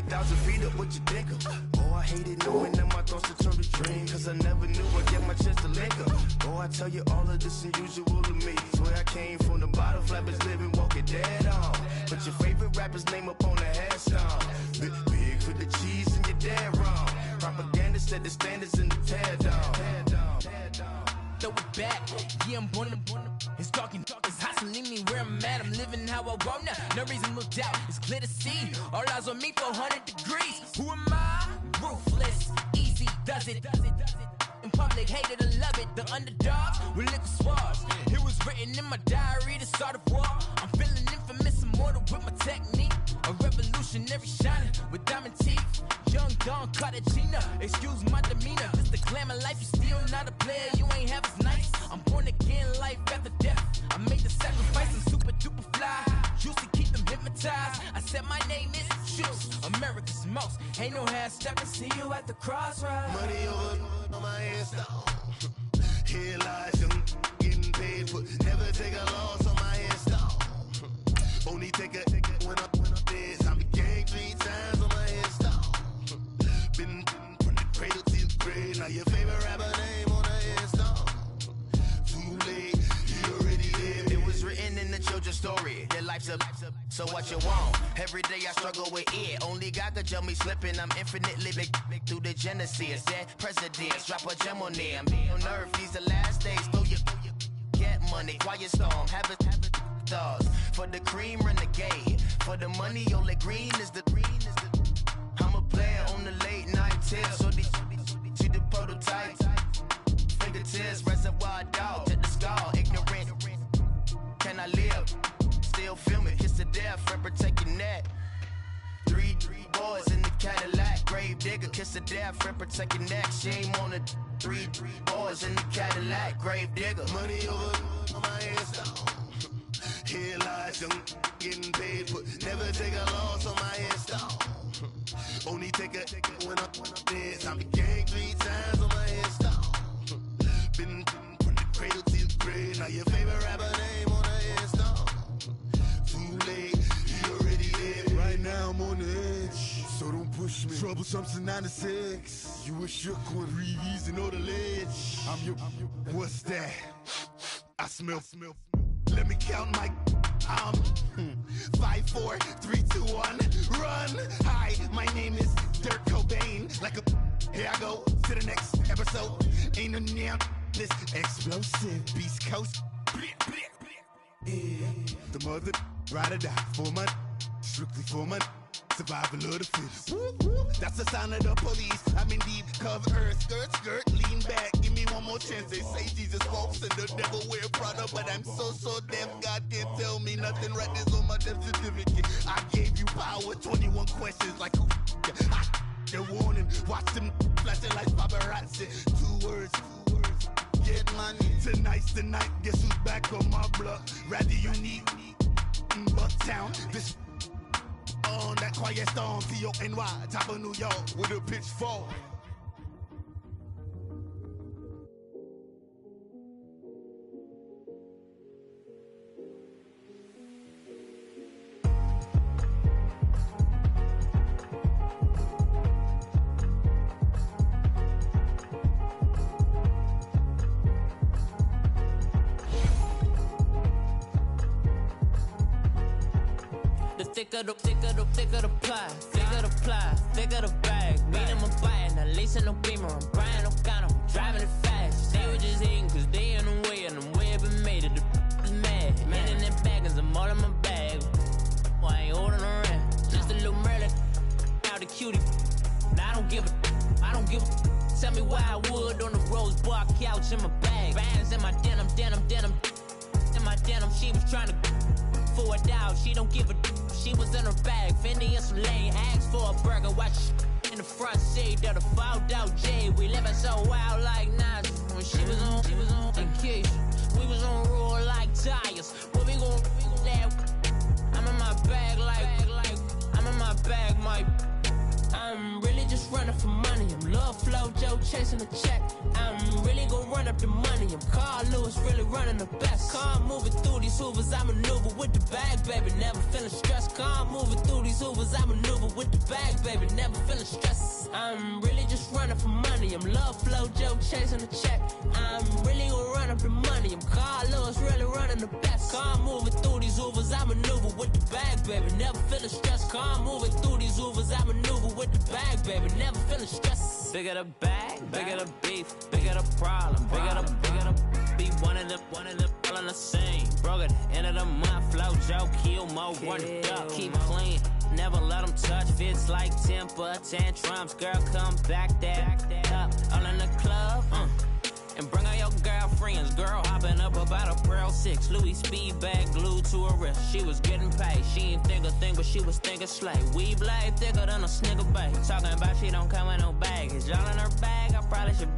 30,000 feet up, what you think of? Oh, I hated knowing that my thoughts would turn to dream, cause I never knew I'd get my chance to link up. Oh, I tell you all of this unusual to me. Swear I came from the bottom, flappers living, walking dead on. Put your favorite rapper's name up on the headstone. Big for the cheese and you're dead wrong. Propaganda set the standards in the tear down. Throw it back, yeah, I'm born. It's talking, it's hot, so leave me where I'm at. I'm living how I want now. No reason to look down, it's clear to see. All eyes on me, 400 degrees. Who am I? Ruthless, easy, does it. In public, hated or love it. The underdogs with liquor swabs. It was written in my diary to start a war. I'm feeling infamous, immortal with my technique. A revolutionary shining with diamond teeth. Young Don Cartagena, excuse my demeanor. This the glamour life, you still not a player. You ain't half as nice. I'm born again, life after death. I made the sacrifice, I'm super duper fly. Used to keep them hypnotized. I said my name is Juice, America's most. Ain't no half stepping, see you at the crossroads. Money over on my headstone. Here lies young, getting paid for. Never take a loss on my headstone. Only take a when I'm dead. I be gang 3 times on my headstone. Been from the cradle to the grave. Now your favorite rapper name on the headstone. Too late, you already dead. It was written in the children's story. Your life's a so what you want? Every day I struggle with it. Only God could jump me slipping. I'm infinitely big through the genesis. Dead presidents, drop a gem on them. On earth, these the last days. Throw your get money, quiet storm. Have it thoughts. For the cream, renegade. For the money, only green is the I'm a player on the late night tip. So see the prototype. Fingertips, reservoir dog. Check the skull, ignorant. Can I live? Still film it, kiss the death, friend, protect your neck. Three boys in the Cadillac, grave digger, kiss the death, friend, protect your neck. Shame on the three boys in the Cadillac, grave digger. Money over on my headstone. Here lies young, getting paid for. Never take a loss on my headstone. Only take a when I'm dead. I be gang 3 times on my headstone. Been from the cradle to the grave. Now your favorite rapper name on the headstone. Too late, you already dead. Right now I'm on the edge, so don't push me. Troublesome to 9 to 6. You a shook one, Reeves and all the ledge. I'm your. What's that? I smell. Let me count my. 5, 4, 3, 2, 1, run. Hi, my name is Dirk Cobain. Like a. Here I go to the next episode. Ain't no damn this explosive Beast Coast. Yeah. The mother ride or die for my strictly for my survival of the fittest. That's the sound of the police. I'm in deep cover, skirt, lean back. Give me one more chance. They say Jesus walks and the devil wear Prada, but I'm so deaf. God can't tell me nothing. Right there's on my death certificate. I gave you power. 21 questions like who? The warning. Watch them flashing like paparazzi. 2 words. Get money. Tonight's the night. Guess who's back on my block? Rather unique. Bucktown. This on that quiet storm. T-O-N-Y. Top of New York with a pitchfork. Thicker the pie, thicker the bag. Beat him a bite, not lacing no beamer. I'm Brian O'Connor, I'm driving it fast. They were just hating cause they in the way, and the way I've been made it, the is mad. Man in that bag, cause I'm all in my bag. Well, I ain't holding around, just a little Merlin. Now the cutie, now I don't give a. Tell me why I would on the rose bar couch in my bag. Bands in my denim. In my denim, she was trying to for a doubt, she don't give a. She was in her bag, Fendi and some lane. Asked for a burger, watch in the front seat of the fouled out J. We living so wild like Nas. When she was on vacation, we was on roll like tires. What we gon' laugh? I'm in my bag like I'm in my bag, my. I'm really just running for money. I'm love flow, Joe chasing the check. I'm really gonna run up the money. I'm Carl Lewis, really running the best. Calm moving through these Hoovers, I maneuver with the bag, baby. Never feeling stressed. Calm moving through these Hoovers, I maneuver with the bag, baby. Never feeling stressed. I'm really just running for money. I'm love flow, Joe chasing the check. I'm really gonna run up the money. I'm Carl Lewis, really running the best. Calm moving through these Hoovers, I maneuver with the bag, baby. Never feeling stressed. Calm moving through these Hoovers, I maneuver with the bag, baby. Never feeling stressed. Bigger the bag, bigger the beef, bigger the problem, bigger the be one of them all in the same. Broke at the end of the month, flow, Joe, kill, mo, run it up, keep clean. Never let them touch, fits like temper tantrums. Girl, come back that up, all in the club, and bring all your girlfriends. Girl hopping up about a Pearl 6 Louis speed bag glued to her wrist. She was getting paid, she ain't think a thing, but she was thinking slay. We blade thicker than a snicker bag. Talking about she don't come with no baggage. All in her bag, I probably should.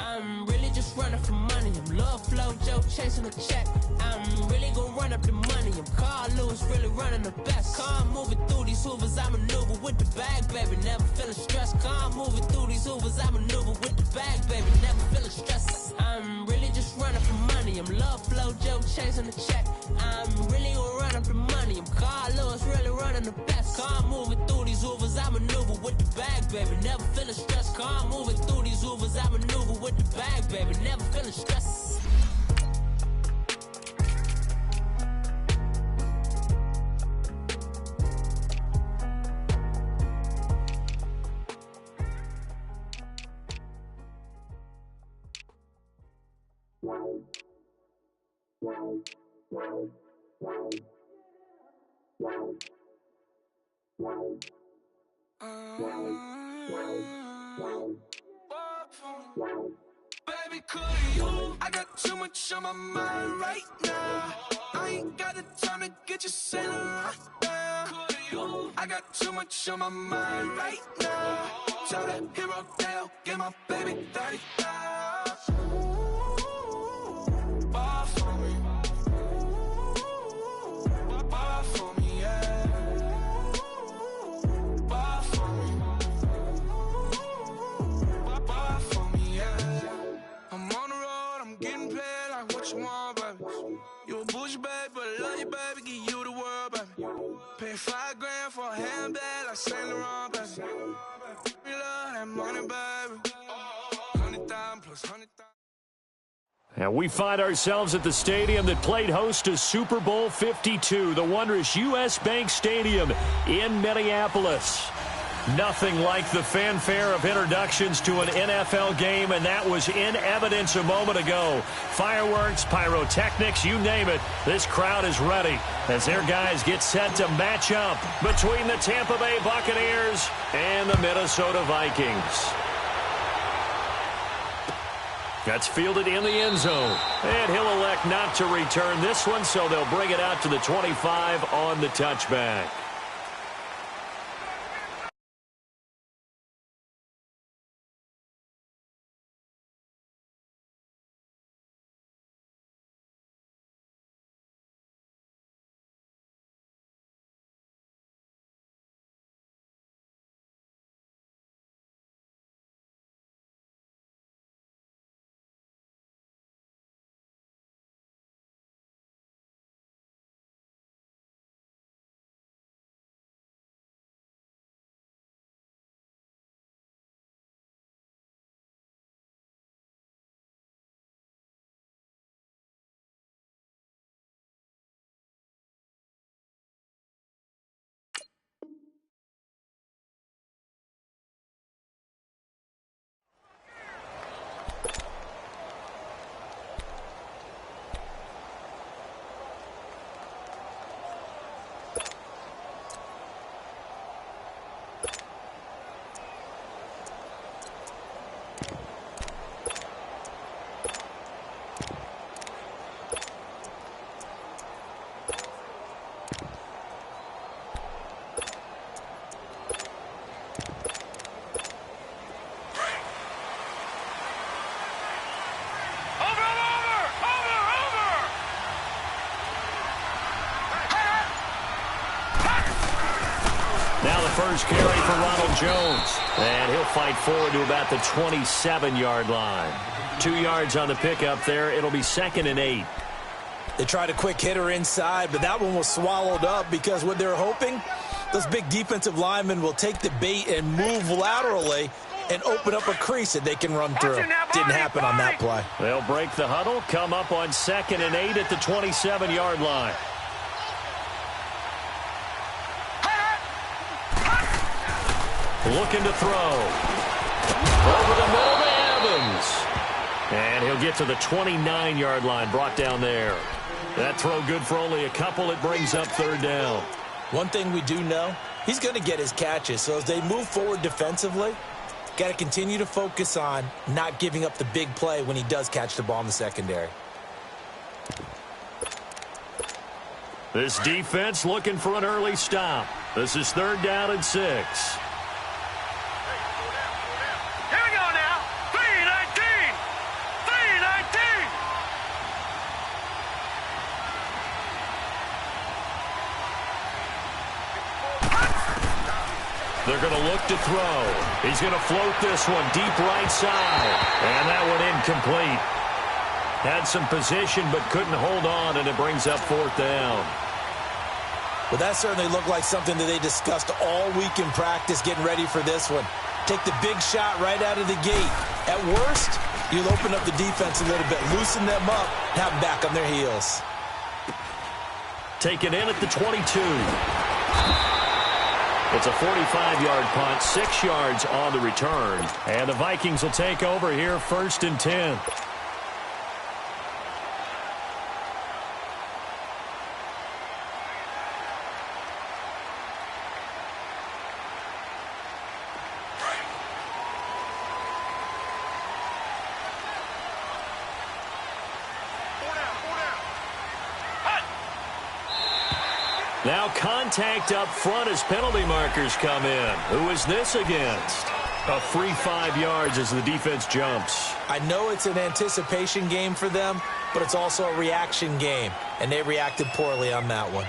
I'm really just running for money. I'm love flow, Joe chasing the check. I'm really gonna run up the money. I'm Carl Lewis, really running the best. Calm moving through these Hoovers, I maneuver with the bag, baby. Never feeling stressed. Calm moving through these Hoovers, I maneuver with the bag, baby. Never feeling stressed. I'm really just running for money. I'm love flow, Joe chasing the check. I'm really gonna run up the money. I'm Carl Lewis, really running the best. Calm moving through these Hoovers, I maneuver with the bag, baby. Never feeling stressed. Calm moving through these Hoovers, I maneuver with the bag, baby. Never feeling stressed. Baby, could you? I got too much on my mind right now. I ain't got the time to get you sailing right now. Could you? I got too much on my mind right now. Tell that hero Dale, get my baby 30,000. Bar for me. Bar for me, yeah. Bar for me. Bar for me, yeah. I'm on the road, I'm getting paid like what you want, baby. You a bougie, baby, but I love you, baby, give you the world, baby. Pay $5 grand for a handbag like Saint Laurent, baby. We love that money, baby. 100,000 plus 100,000. And we find ourselves at the stadium that played host to Super Bowl 52, the wondrous U.S. Bank Stadium in Minneapolis. Nothing like the fanfare of introductions to an NFL game, and that was in evidence a moment ago. Fireworks, pyrotechnics, you name it. This crowd is ready as their guys get set to match up between the Tampa Bay Buccaneers and the Minnesota Vikings. That's fielded in the end zone. And he'll elect not to return this one, so they'll bring it out to the 25 on the touchback. Now the first carry for Ronald Jones. And he'll fight forward to about the 27-yard line. 2 yards on the pickup there. It'll be 2nd and 8. They tried a quick hitter inside, but that one was swallowed up because what they're hoping, those big defensive linemen will take the bait and move laterally and open up a crease that they can run through. Didn't happen on that play. They'll break the huddle, come up on 2nd and 8 at the 27-yard line. Looking to throw. Over the middle to Evans. And he'll get to the 29-yard line, brought down there. That throw good for only a couple. It brings up 3rd down. One thing we do know, he's going to get his catches. So as they move forward defensively, got to continue to focus on not giving up the big play when he does catch the ball in the secondary. This defense looking for an early stop. This is 3rd down and 6. They're going to look to throw. He's going to float this one deep right side. And that one incomplete. Had some position but couldn't hold on, and it brings up 4th down. Well, that certainly looked like something that they discussed all week in practice getting ready for this one. Take the big shot right out of the gate. At worst, you'll open up the defense a little bit, loosen them up, and have them back on their heels. Taken in at the 22. It's a 45-yard punt, 6 yards on the return. And the Vikings will take over here, 1st and 10. Now contact up front as penalty markers come in. Who is this against? A free 5 yards as the defense jumps. I know it's an anticipation game for them, but it's also a reaction game, and they reacted poorly on that one.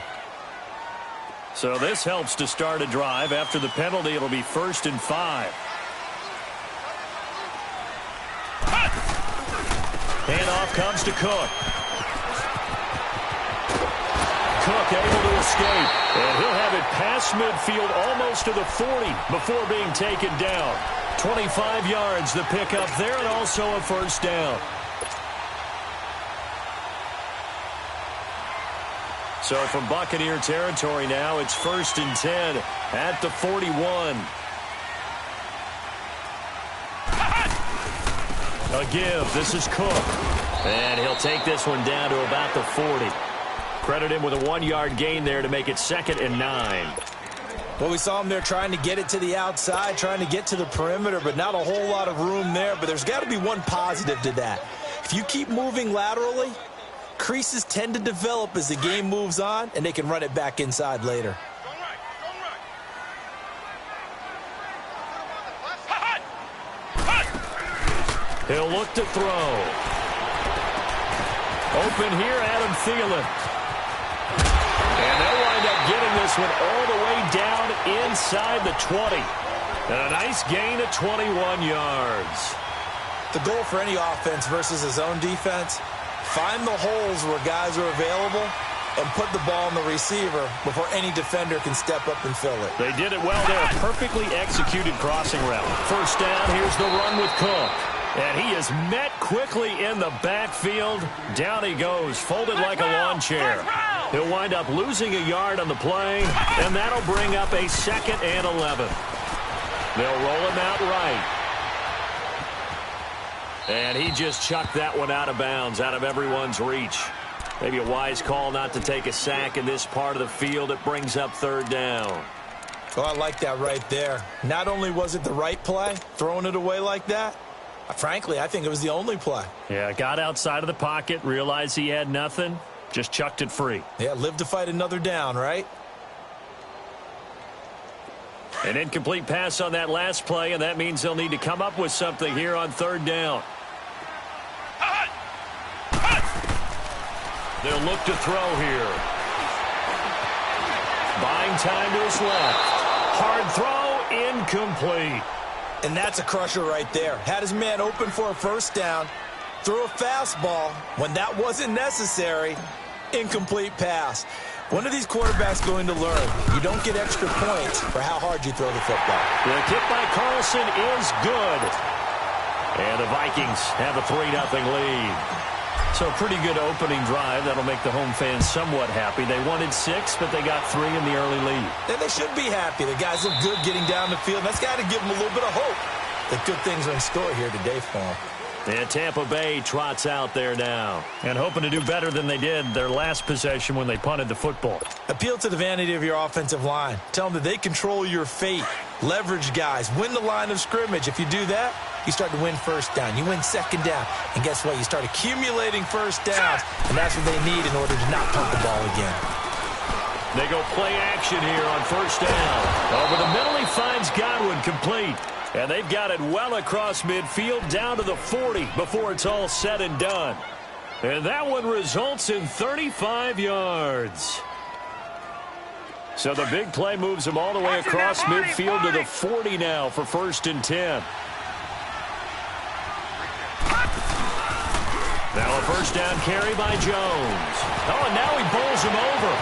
So this helps to start a drive. After the penalty, it'll be 1st and 5. Handoff comes to Cook. Cook able to escape, and he'll have it past midfield almost to the 40 before being taken down. 25 yards the pickup there, and also a 1st down. So from Buccaneer territory now, it's 1st and 10 at the 41. A give. This is Cook. And he'll take this one down to about the 40. Credit him with a 1-yard gain there to make it 2nd and 9. Well, we saw him there trying to get it to the outside, trying to get to the perimeter, but not a whole lot of room there. But there's got to be one positive to that. If you keep moving laterally, creases tend to develop as the game moves on, and they can run it back inside later. He'll look to throw. Open here, Adam Thielen. And they'll wind up getting this one all the way down inside the 20. And a nice gain of 21 yards. The goal for any offense versus his own defense, find the holes where guys are available and put the ball on the receiver before any defender can step up and fill it. They did it well there. Perfectly executed crossing route. 1st down, here's the run with Cook. And he is met quickly in the backfield. Down he goes, folded like a lawn chair. He'll wind up losing a yard on the play, and that'll bring up a 2nd and 11. They'll roll him out right. And he just chucked that one out of bounds, out of everyone's reach. Maybe a wise call not to take a sack in this part of the field. It brings up 3rd down. Oh, I like that right there. Not only was it the right play, throwing it away like that, frankly, I think it was the only play. Yeah, got outside of the pocket, realized he had nothing, just chucked it free. Yeah, live to fight another down, right? An incomplete pass on that last play, and that means they'll need to come up with something here on 3rd down. They'll look to throw here. Buying time to his left. hard throw, incomplete. And that's a crusher right there. Had his man open for a first down, threw a fastball when that wasn't necessary, incomplete pass. When are these quarterbacks going to learn? You don't get extra points for how hard you throw the football. The kick by Carlson is good. And the Vikings have a 3-0 lead. So a pretty good opening drive. That'll make the home fans somewhat happy. They wanted 6, but they got 3 in the early lead. And they should be happy. The guys look good getting down the field. That's got to give them a little bit of hope that good things are in store here today for them. And Tampa Bay trots out there now and hoping to do better than they did their last possession when they punted the football. Appeal to the vanity of your offensive line. Tell them that they control your fate. Leverage guys. Win the line of scrimmage. If you do that, you start to win first down. You win second down. And guess what? You start accumulating first downs. And that's what they need in order to not punt the ball again. They go play action here on first down. Over the middle, he finds Godwin complete. And they've got it well across midfield down to the 40 before it's all said and done. And that one results in 35 yards. So the big play moves them all the way across midfield to the 40 now for 1st and 10. Now a first down carry by Jones. Oh, and now he bowls him over.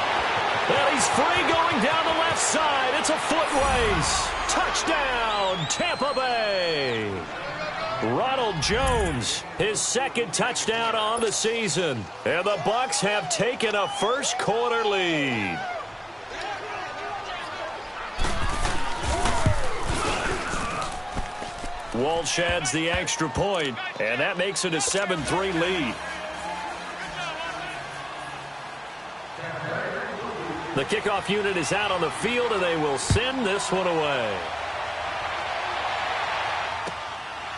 And he's free going down the left side. It's a foot race. Touchdown, Tampa Bay. Ronald Jones, his 2nd touchdown on the season. And the Bucs have taken a first quarter lead. Walsh adds the extra point, and that makes it a 7-3 lead. The kickoff unit is out on the field, and they will send this one away.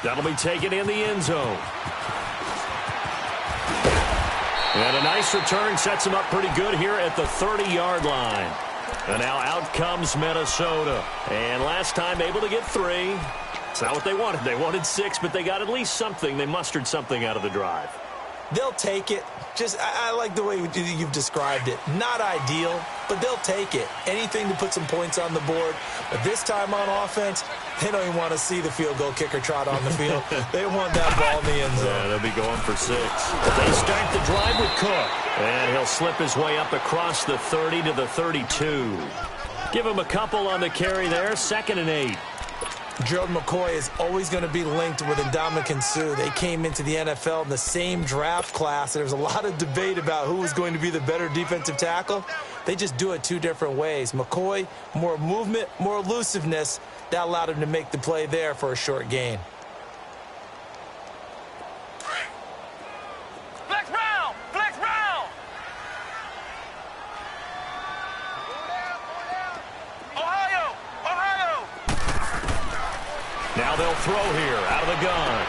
That'll be taken in the end zone. And a nice return sets them up pretty good here at the 30-yard line. And now out comes Minnesota. And last time able to get 3. It's not what they wanted. They wanted 6, but they got at least something. They mustered something out of the drive. They'll take it. I like the way you've described it. Not ideal, but they'll take it. Anything to put some points on the board. But this time on offense, they don't even want to see the field goal kicker trot on the field. They want that ball in the end zone. Yeah, they'll be going for 6. They start the drive with Cook. And he'll slip his way up across the 30 to the 32. Give him a couple on the carry there. 2nd and 8. Gerald McCoy is always going to be linked with Ndamukong Suh. They came into the NFL in the same draft class. There's a lot of debate about who was going to be the better defensive tackle. They just do it 2 different ways. McCoy, more movement, more elusiveness. That allowed him to make the play there for a short gain. Flex round! Flex round! Ohio! Ohio! Now they'll throw here out of the gun.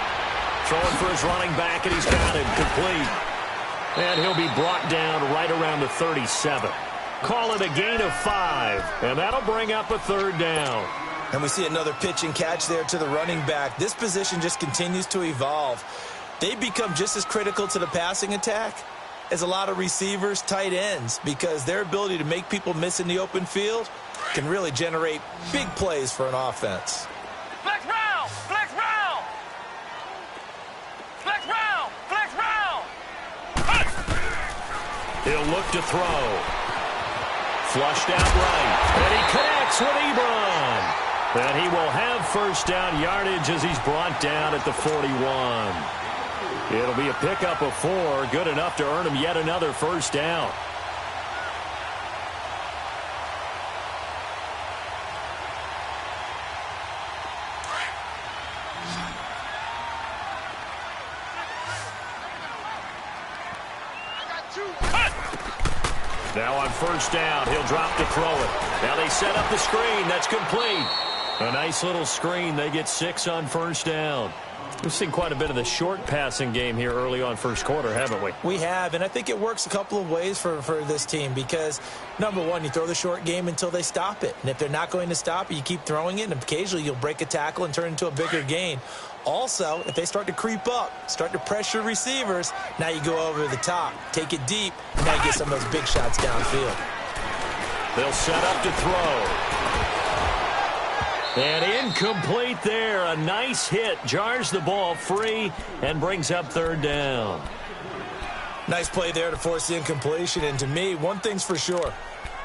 Throwing for his running back, and he's got him complete. And he'll be brought down right around the 37. Call it a gain of 5, and that'll bring up a 3rd down. And we see another pitch and catch there to the running back. This position just continues to evolve. They become just as critical to the passing attack as a lot of receivers, tight ends, because their ability to make people miss in the open field can really generate big plays for an offense. Flex round! Flex round! Flex round! Flex round! He'll look to throw. Flushed out right. And he connects with Ebron. And he will have first down yardage as he's brought down at the 41. It'll be a pickup of 4. Good enough to earn him yet another first down. Now on first down, he'll drop to throw it. Now they set up the screen. That's complete. A nice little screen. They get 6 on first down. We've seen quite a bit of the short passing game here early on first quarter, haven't we? We have, and I think it works a couple of ways for this team because, number one, you throw the short game until they stop it. And if they're not going to stop it, you keep throwing it, and occasionally you'll break a tackle and turn it into a bigger gain. Also, if they start to creep up, start to pressure receivers, now you go over the top, take it deep, and now you get some of those big shots downfield. They'll set up to throw. And incomplete there. A nice hit. Jars the ball free and brings up third down. Nice play there to force the incompletion. And to me, one thing's for sure.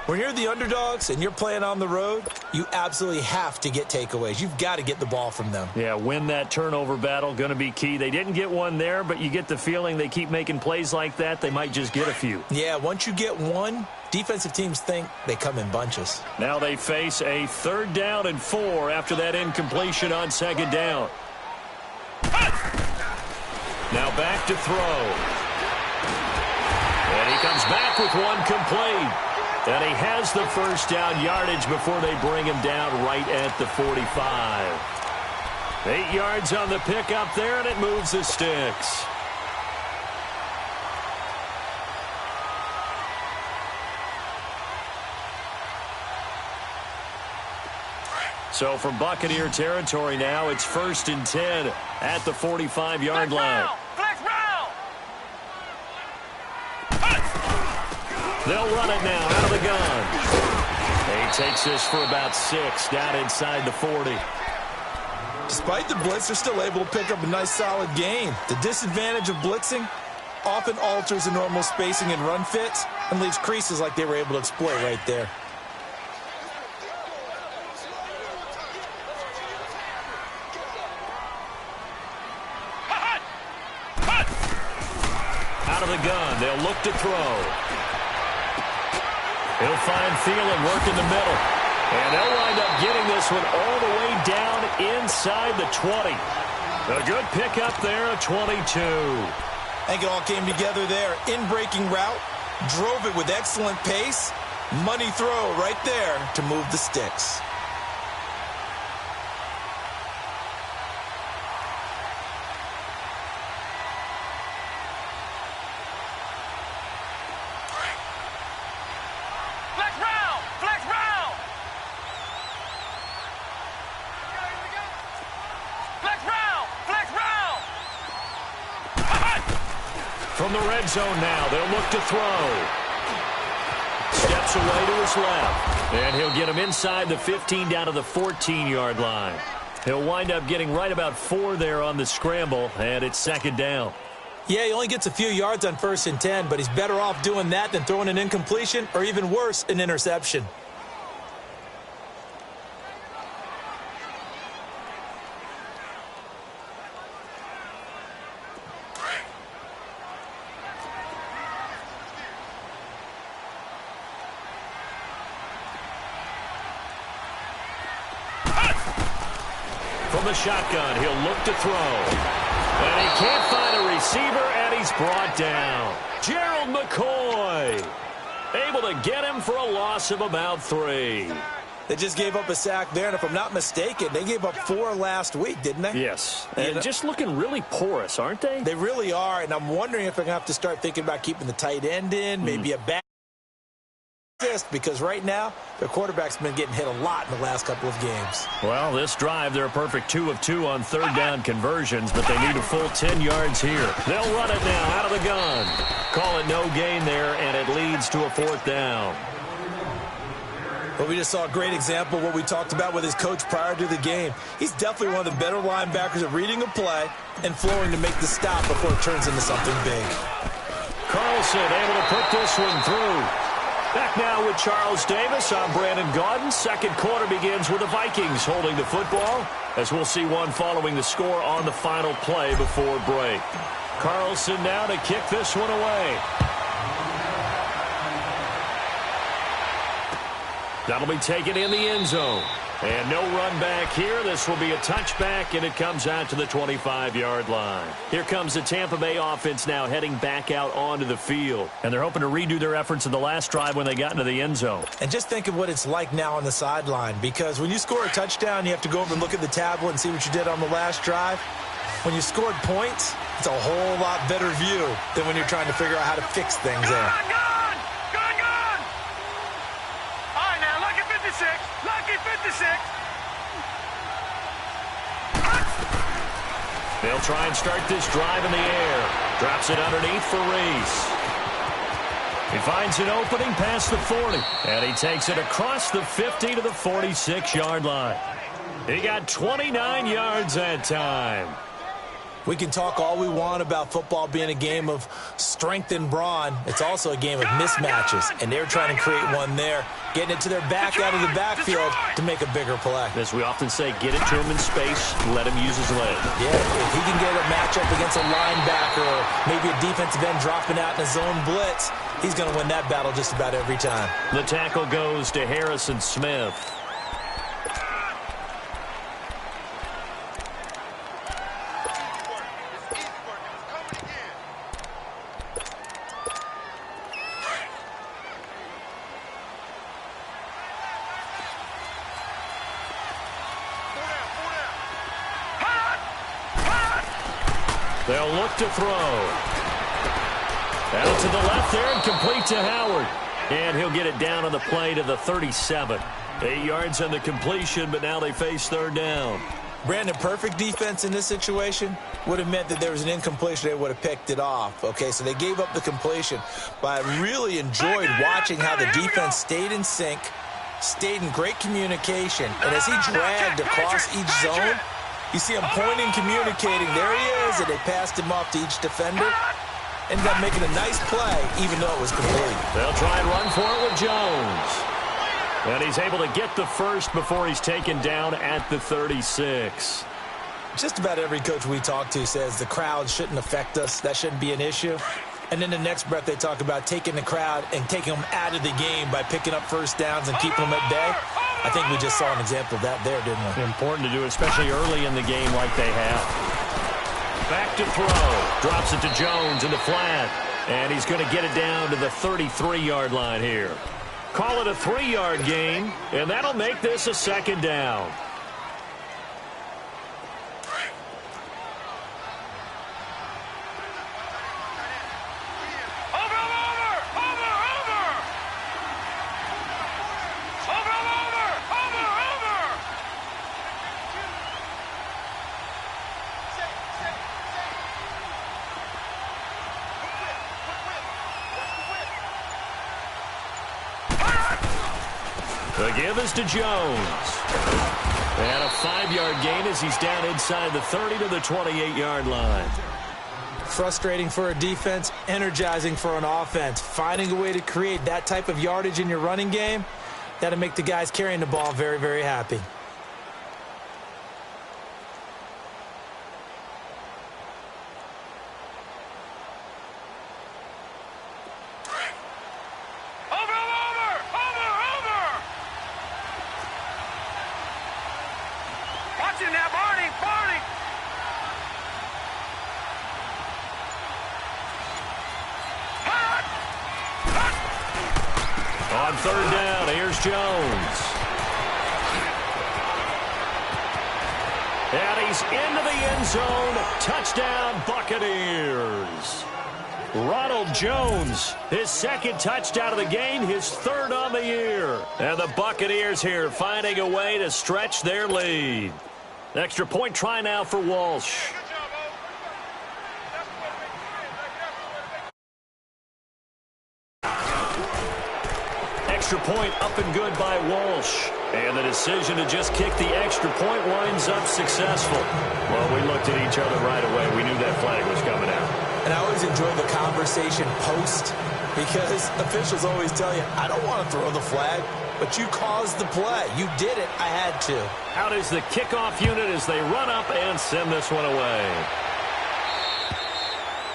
When you're the underdogs and you're playing on the road, you absolutely have to get takeaways. You've got to get the ball from them. Yeah, win that turnover battle, going to be key. They didn't get one there, but you get the feeling they keep making plays like that, they might just get a few. Yeah, once you get one, defensive teams think they come in bunches. Now they face a 3rd down and 4 after that incompletion on 2nd down. Now back to throw. And he comes back with one complete. And he has the 1st down yardage before they bring him down right at the 45. 8 yards on the pickup there, and it moves the sticks. So from Buccaneer territory now, it's 1st and 10 at the 45-yard line. Flex round. They'll run it now out of the gun. He takes this for about 6 down inside the 40. Despite the blitz, they're still able to pick up a nice solid gain. The disadvantage of blitzing often alters the normal spacing and run fits and leaves creases like they were able to exploit right there. Out of the gun, they'll look to throw. He'll find Thielen working the middle. And they'll wind up getting this one all the way down inside the 20. A good pickup there, a 22. I think it all came together there. In-breaking route, drove it with excellent pace. Money throw right there to move the sticks. From the red zone now, they'll look to throw. Steps away to his left. And he'll get him inside the 15 down to the 14-yard line. He'll wind up getting right about 4 there on the scramble, and it's 2nd down. Yeah, he only gets a few yards on 1st and 10, but he's better off doing that than throwing an incompletion or even worse, an interception. From the shotgun, he'll look to throw. And he can't find a receiver, and he's brought down. Gerald McCoy able to get him for a loss of about 3. They just gave up a sack there, and if I'm not mistaken, they gave up 4 last week, didn't they? Yes, and just looking really porous, aren't they? They really are, and I'm wondering if they're going to have to start thinking about keeping the tight end in, maybe a back assist, because right now, their quarterback's been getting hit a lot in the last couple of games. Well, this drive, they're a perfect 2 of 2 on 3rd down conversions, but they need a full 10 yards here. They'll run it now out of the gun. Call it no gain there, and it leads to a 4th down. But we just saw a great example of what we talked about with his coach prior to the game. He's definitely one of the better linebackers at reading a play and flowing to make the stop before it turns into something big. Carlson able to put this one through. Back now with Charles Davis. I'm Brandon Gaudin. 2nd quarter begins with the Vikings holding the football, as we'll see one following the score on the final play before break. Carlson now to kick this one away. That'll be taken in the end zone. And no run back here. This will be a touchback, and it comes out to the 25-yard line. Here comes the Tampa Bay offense now heading back out onto the field. And they're hoping to redo their efforts in the last drive when they got into the end zone. And just think of what it's like now on the sideline, because when you score a touchdown, you have to go over and look at the tablet and see what you did on the last drive. When you scored points, it's a whole lot better view than when you're trying to figure out how to fix things there. They'll try and start this drive in the air. Drops it underneath for Reese. He finds an opening past the 40. And he takes it across the 50 to the 46-yard line. He got 29 yards that time. We can talk all we want about football being a game of strength and brawn. It's also a game of mismatches, and they're trying to create one there, getting it to their back out of the backfield to make a bigger play. As we often say, get it to him in space, let him use his leg. Yeah, if he can get a matchup against a linebacker or maybe a defensive end dropping out in a zone blitz, he's going to win that battle just about every time. The tackle goes to Harrison Smith. They'll look to throw. Out to the left there and complete to Howard. And he'll get it down on the play to the 37. 8 yards on the completion, but now they face third down. Brandon, perfect defense in this situation would have meant that there was an incompletion. They would have picked it off. Okay, so they gave up the completion. But I really enjoyed watching how the defense stayed in sync, stayed in great communication. And as he dragged across each zone, you see him pointing, communicating. There he is, and they passed him off to each defender. Ended up making a nice play, even though it was complete. They'll try and run for it with Jones. And he's able to get the first before he's taken down at the 36. Just about every coach we talk to says the crowd shouldn't affect us. That shouldn't be an issue. And then the next breath they talk about taking the crowd and taking them out of the game by picking up first downs and keeping them at bay. I think we just saw an example of that there, didn't we? Important to do, especially early in the game like they have. Back to throw. Drops it to Jones in the flat. And he's going to get it down to the 33-yard line here. Call it a 3-yard gain, and that'll make this a second down. The give is to Jones. And a 5-yard gain as he's down inside the 30 to the 28-yard line. Frustrating for a defense, energizing for an offense. Finding a way to create that type of yardage in your running game, that'll make the guys carrying the ball very, very happy. On third down, here's Jones. And he's into the end zone. Touchdown, Buccaneers. Ronald Jones, his second touchdown of the game, his third on the year. And the Buccaneers here finding a way to stretch their lead. Extra point try now for Walsh. Extra point up and good by Walsh. And the decision to just kick the extra point winds up successful. Well, we looked at each other right away. We knew that flag was coming out. And I always enjoy the conversation post because officials always tell you, I don't want to throw the flag, but you caused the play. You did it. I had to. Out is the kickoff unit as they run up and send this one away.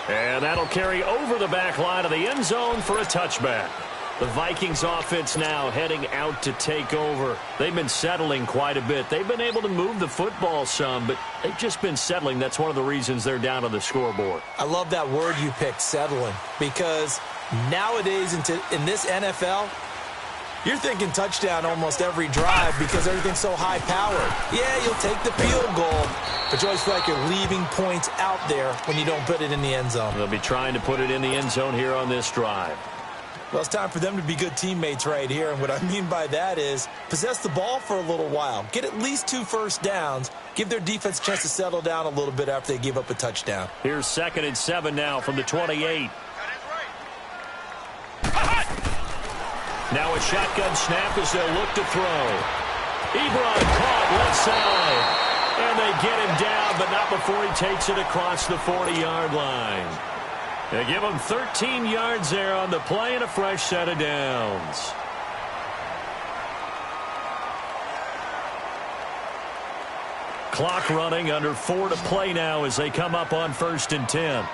And that'll carry over the back line of the end zone for a touchback. The Vikings offense now heading out to take over. They've been settling quite a bit. They've been able to move the football some, but they've just been settling. That's one of the reasons they're down on the scoreboard. I love that word you picked, settling, because nowadays in this NFL, you're thinking touchdown almost every drive because everything's so high-powered. Yeah, you'll take the field goal, but you always feel like you're leaving points out there when you don't put it in the end zone. They'll be trying to put it in the end zone here on this drive. Well, it's time for them to be good teammates right here, and what I mean by that is possess the ball for a little while, get at least 2 first downs, give their defense a chance to settle down a little bit after they give up a touchdown. Here's 2nd and 7 now from the 28. Now a shotgun snap as they'll look to throw. Ebron caught left side. And they get him down, but not before he takes it across the 40-yard line. They give him 13 yards there on the play and a fresh set of downs. Clock running, under 4 to play now as they come up on 1st and 10.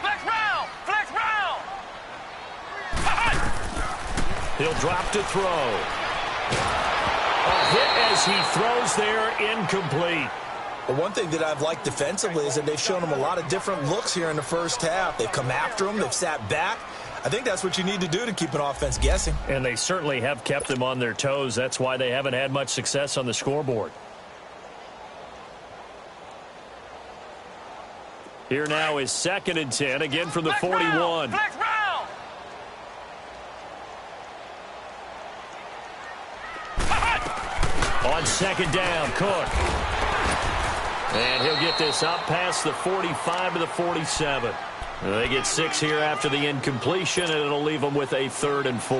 Flex round! Flex round! He'll drop to throw. A hit as he throws there, incomplete. Well, one thing that I've liked defensively is that they've shown him a lot of different looks here in the first half. They've come after him. They've sat back. I think that's what you need to do to keep an offense guessing. And they certainly have kept them on their toes. That's why they haven't had much success on the scoreboard. Here now is 2nd and 10, again from the 41. Flex round! On 2nd down, Cook. And he'll get this up past the 45 to the 47. They get 6 here after the incompletion, and it'll leave them with a 3rd and 4.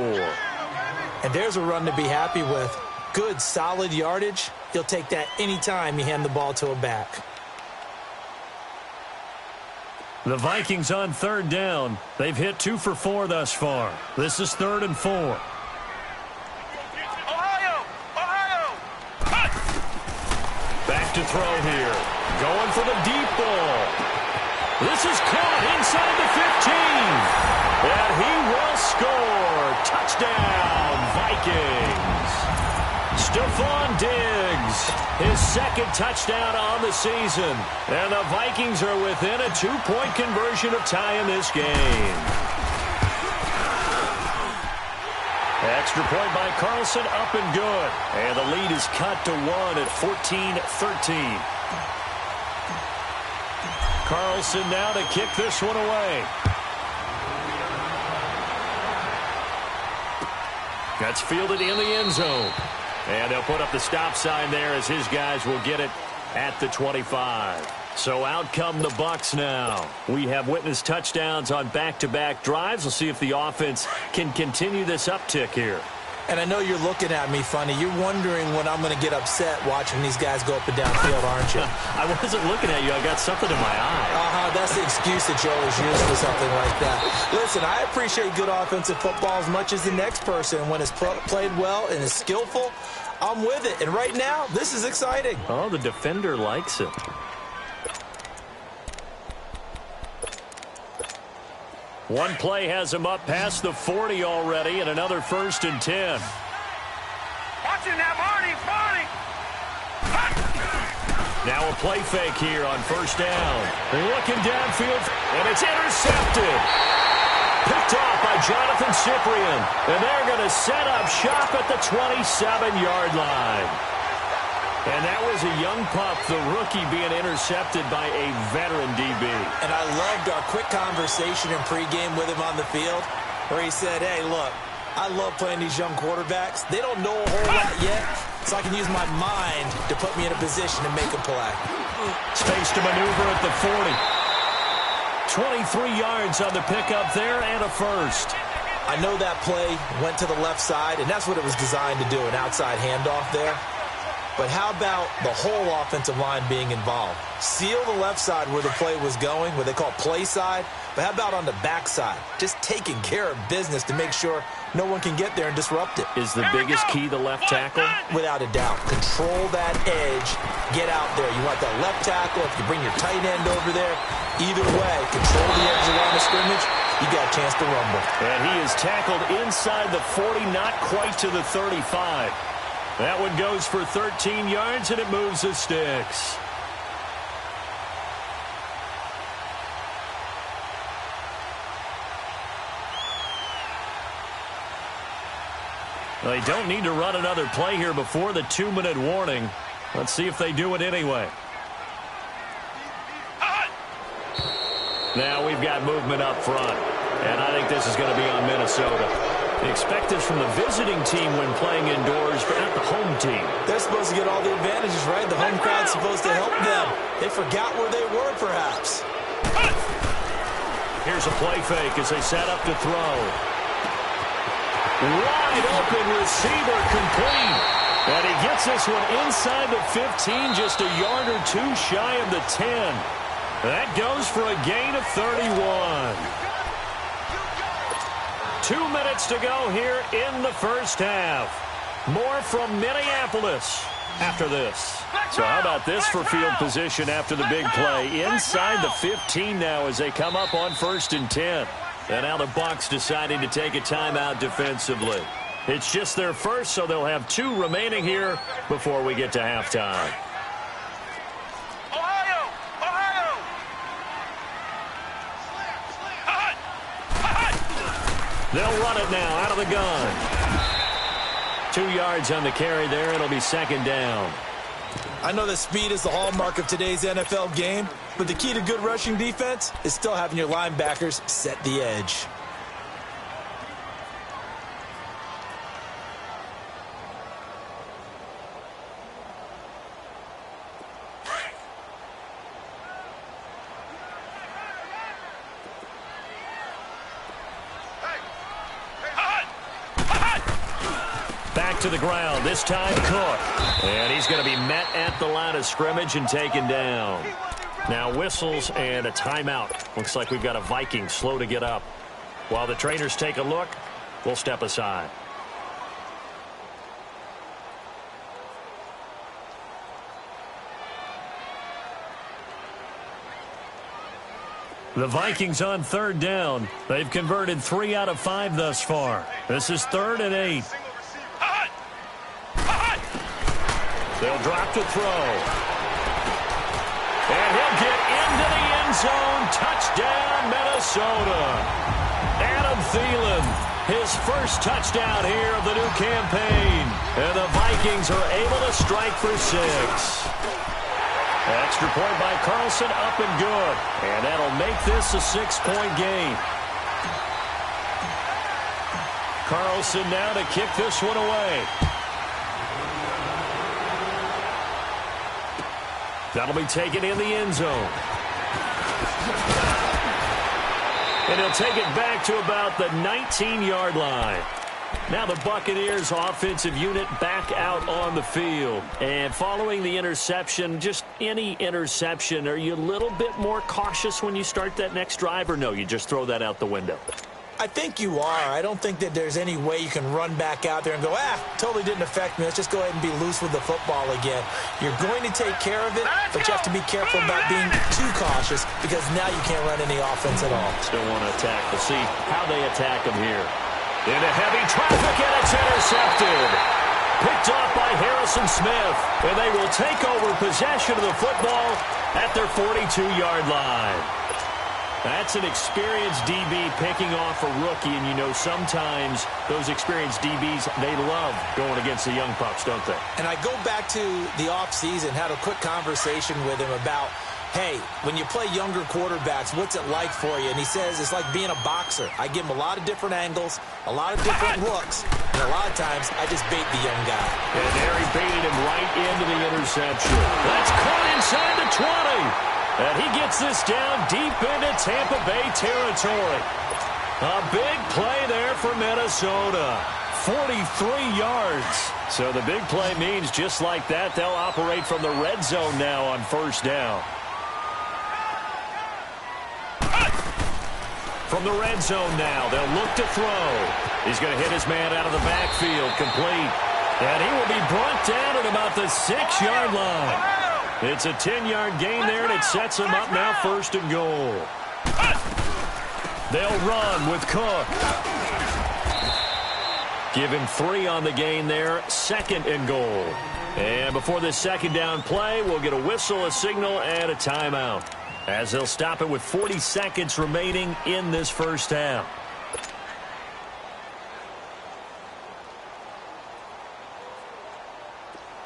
And there's a run to be happy with. Good, solid yardage. You'll take that anytime you hand the ball to a back. The Vikings on 3rd down. They've hit 2 for 4 thus far. This is 3rd and 4. Ohio! Ohio! Back to throw here. Going for the deep ball. This is caught inside the 15. And he will score. Touchdown, Vikings. Stephon Diggs, his 2nd touchdown on the season. And the Vikings are within a 2-point conversion of tying this game. Extra point by Carlson, up and good. And the lead is cut to 1 at 14-13. Carlson now to kick this one away. That's fielded in the end zone. And they'll put up the stop sign there as his guys will get it at the 25. So out come the Bucs now. We have witnessed touchdowns on back-to-back drives. We'll see if the offense can continue this uptick here. And I know you're looking at me funny. You're wondering when I'm going to get upset watching these guys go up and down field, aren't you? I wasn't looking at you. I got something in my eye. That's the excuse that you always use for something like that. Listen, I appreciate good offensive football as much as the next person. When it's played well and is skillful, I'm with it. And right now, this is exciting. Oh, the defender likes it. One play has him up past the 40 already, and another 1st and 10. Watching that, Marty! Now a play fake here on 1st down. They're looking downfield, and it's intercepted. Picked off by Jonathan Cyprien, and they're going to set up shop at the 27-yard line. And that was a young pup, the rookie, being intercepted by a veteran DB. And I loved our quick conversation in pregame with him on the field where he said, hey, look, I love playing these young quarterbacks. They don't know a whole lot yet, so I can use my mind to put me in a position to make a play. Space to maneuver at the 40. 23 yards on the pickup there and a 1st. I know that play went to the left side, and that's what it was designed to do, an outside handoff there. But how about the whole offensive line being involved? Seal the left side where the play was going, what they call play side. But how about on the back side? Just taking care of business to make sure no one can get there and disrupt it. Is the biggest key the left tackle? Without a doubt. Control that edge. Get out there. You want that left tackle. If you bring your tight end over there, either way, control the edge around the scrimmage, you got a chance to rumble. And he is tackled inside the 40, not quite to the 35. That one goes for 13 yards, and it moves the sticks. They don't need to run another play here before the 2-minute warning. Let's see if they do it anyway. Now we've got movement up front, and I think this is going to be on Minnesota. They expect this from the visiting team when playing indoors, but not the home team. They're supposed to get all the advantages, right? The home crowd's supposed to help them. They forgot where they were, perhaps. Here's a play fake as they set up to throw. Wide open receiver complete. And he gets this one inside the 15, just a yard or two shy of the 10. That goes for a gain of 31. 2 minutes to go here in the first half. More from Minneapolis after this. So how about this for field position after the big play? Inside the 15 now as they come up on 1st and 10. And now the Bucs deciding to take a timeout defensively. It's just their first, so they'll have 2 remaining here before we get to halftime. Ohio! Ohio! They'll run it now out of the gun. 2 yards on the carry there. It'll be 2nd down. I know that speed is the hallmark of today's NFL game, but the key to good rushing defense is still having your linebackers set the edge. Back to the ground, this time Cook. And he's going to be met at the line of scrimmage and taken down. Now whistles and a timeout. Looks like we've got a Viking slow to get up. While the trainers take a look, we'll step aside. The Vikings on 3rd down. They've converted 3 out of 5 thus far. This is 3rd and 8. They'll drop to throw. And he'll get into the end zone. Touchdown, Minnesota. Adam Thielen, his first touchdown here of the new campaign. And the Vikings are able to strike for 6. Extra point by Carlson, up and good. And that'll make this a 6-point game. Carlson now to kick this one away. That'll be taken in the end zone. And he'll take it back to about the 19-yard line. Now the Buccaneers offensive unit back out on the field. And following the interception, just any interception, are you a little bit more cautious when you start that next drive, or no, you just throw that out the window? I think you are. I don't think that there's any way you can run back out there and go, totally didn't affect me. Let's just go ahead and be loose with the football again. You're going to take care of it, but you have to be careful about being too cautious because now you can't run any offense at all. Still want to attack. We'll see how they attack him here. Into heavy traffic, and it's intercepted. Picked off by Harrison Smith, and they will take over possession of the football at their 42-yard line. That's an experienced DB picking off a rookie, and you know sometimes those experienced DBs, they love going against the young pups, don't they? And I go back to the offseason, had a quick conversation with him about, hey, when you play younger quarterbacks, what's it like for you? And he says it's like being a boxer. I give him a lot of different angles, a lot of different looks, and a lot of times I just bait the young guy. And there he baited him right into the interception. That's caught inside the 20. And he gets this down deep into Tampa Bay territory. A big play there for Minnesota. 43 yards. So the big play means just like that, they'll operate from the red zone now on 1st down. From the red zone now, they'll look to throw. He's going to hit his man out of the backfield, complete. And he will be brought down at about the 6-yard line. It's a 10-yard gain there, and it sets him up now 1st and goal. They'll run with Cook. Give him 3 on the gain there, 2nd and goal. And before this 2nd down play, we'll get a whistle, a signal, and a timeout, as they'll stop it with 40 seconds remaining in this first half.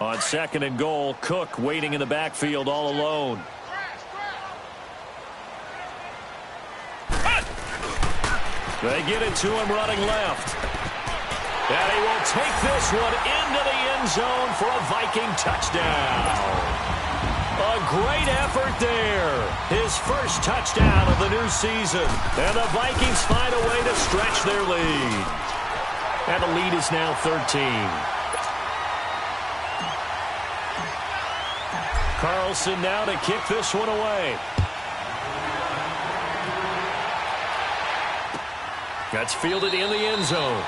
On 2nd and goal, Cook waiting in the backfield all alone. They get it to him running left. And he will take this one into the end zone for a Viking touchdown. A great effort there. His first touchdown of the new season. And the Vikings find a way to stretch their lead. And the lead is now 13. Carlson now to kick this one away. That's fielded in the end zone.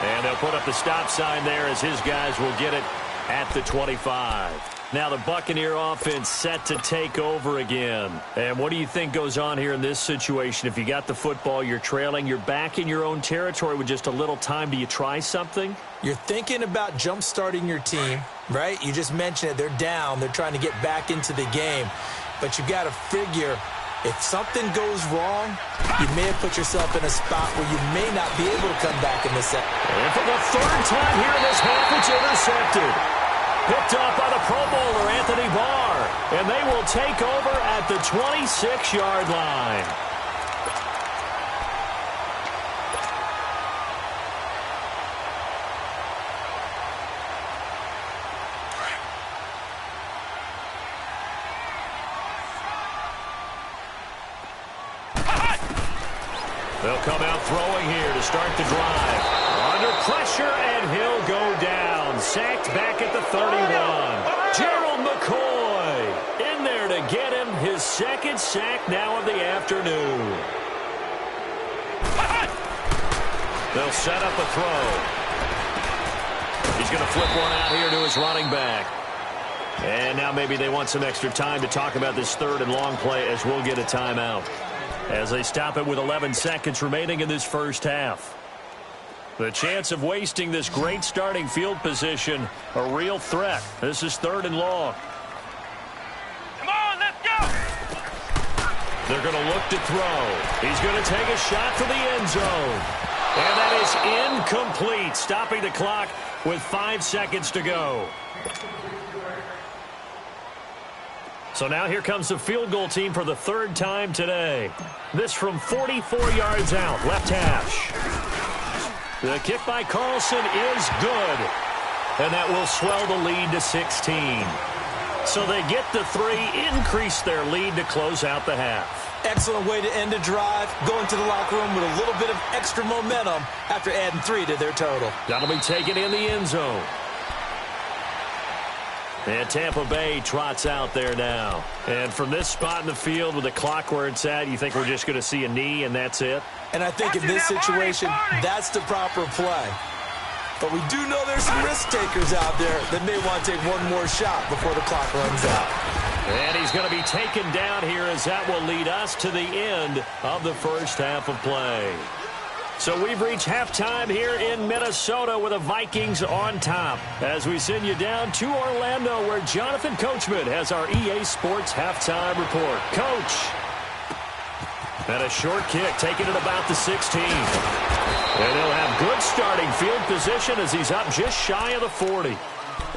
And they'll put up the stop sign there as his guys will get it at the 25. Now the Buccaneer offense set to take over again. And what do you think goes on here in this situation? If you got the football, you're trailing, you're back in your own territory with just a little time. Do you try something? You're thinking about jump-starting your team, right? You just mentioned it. They're down. They're trying to get back into the game. But you've got to figure, if something goes wrong, you may have put yourself in a spot where you may not be able to come back in the second. And for the third time here in this half, it's intercepted. Picked up by the Pro Bowler, Anthony Barr. And they will take over at the 26-yard line. They'll come out throwing here to start the drive. Under pressure, and he'll go down. Sacked back at the 31. Gerald McCoy in there to get him his second sack now of the afternoon. They'll set up a throw. He's going to flip one out here to his running back. And now maybe they want some extra time to talk about this third and long play as we'll get a timeout. As they stop it with 11 seconds remaining in this first half. The chance of wasting this great starting field position, a real threat. This is third and long. Come on, let's go! They're going to look to throw. He's going to take a shot for the end zone. And that is incomplete, stopping the clock with 5 seconds to go. So now here comes the field goal team for the third time today. This from 44 yards out, left hash. The kick by Carlson is good. And that will swell the lead to 16. So they get the 3, increase their lead to close out the half. Excellent way to end a drive, going to the locker room with a little bit of extra momentum after adding 3 to their total. That'll be taken in the end zone. And Tampa Bay trots out there now. And from this spot in the field with the clock where it's at, you think we're just going to see a knee and that's it? And I think in this situation, that's the proper play. But we do know there's some risk takers out there that may want to take one more shot before the clock runs out. And he's going to be taken down here as that will lead us to the end of the first half of play. So we've reached halftime here in Minnesota with the Vikings on top as we send you down to Orlando where Jonathan Coachman has our EA Sports halftime report. Coach. And a short kick taken at about the 16. And he'll have good starting field position as he's up just shy of the 40.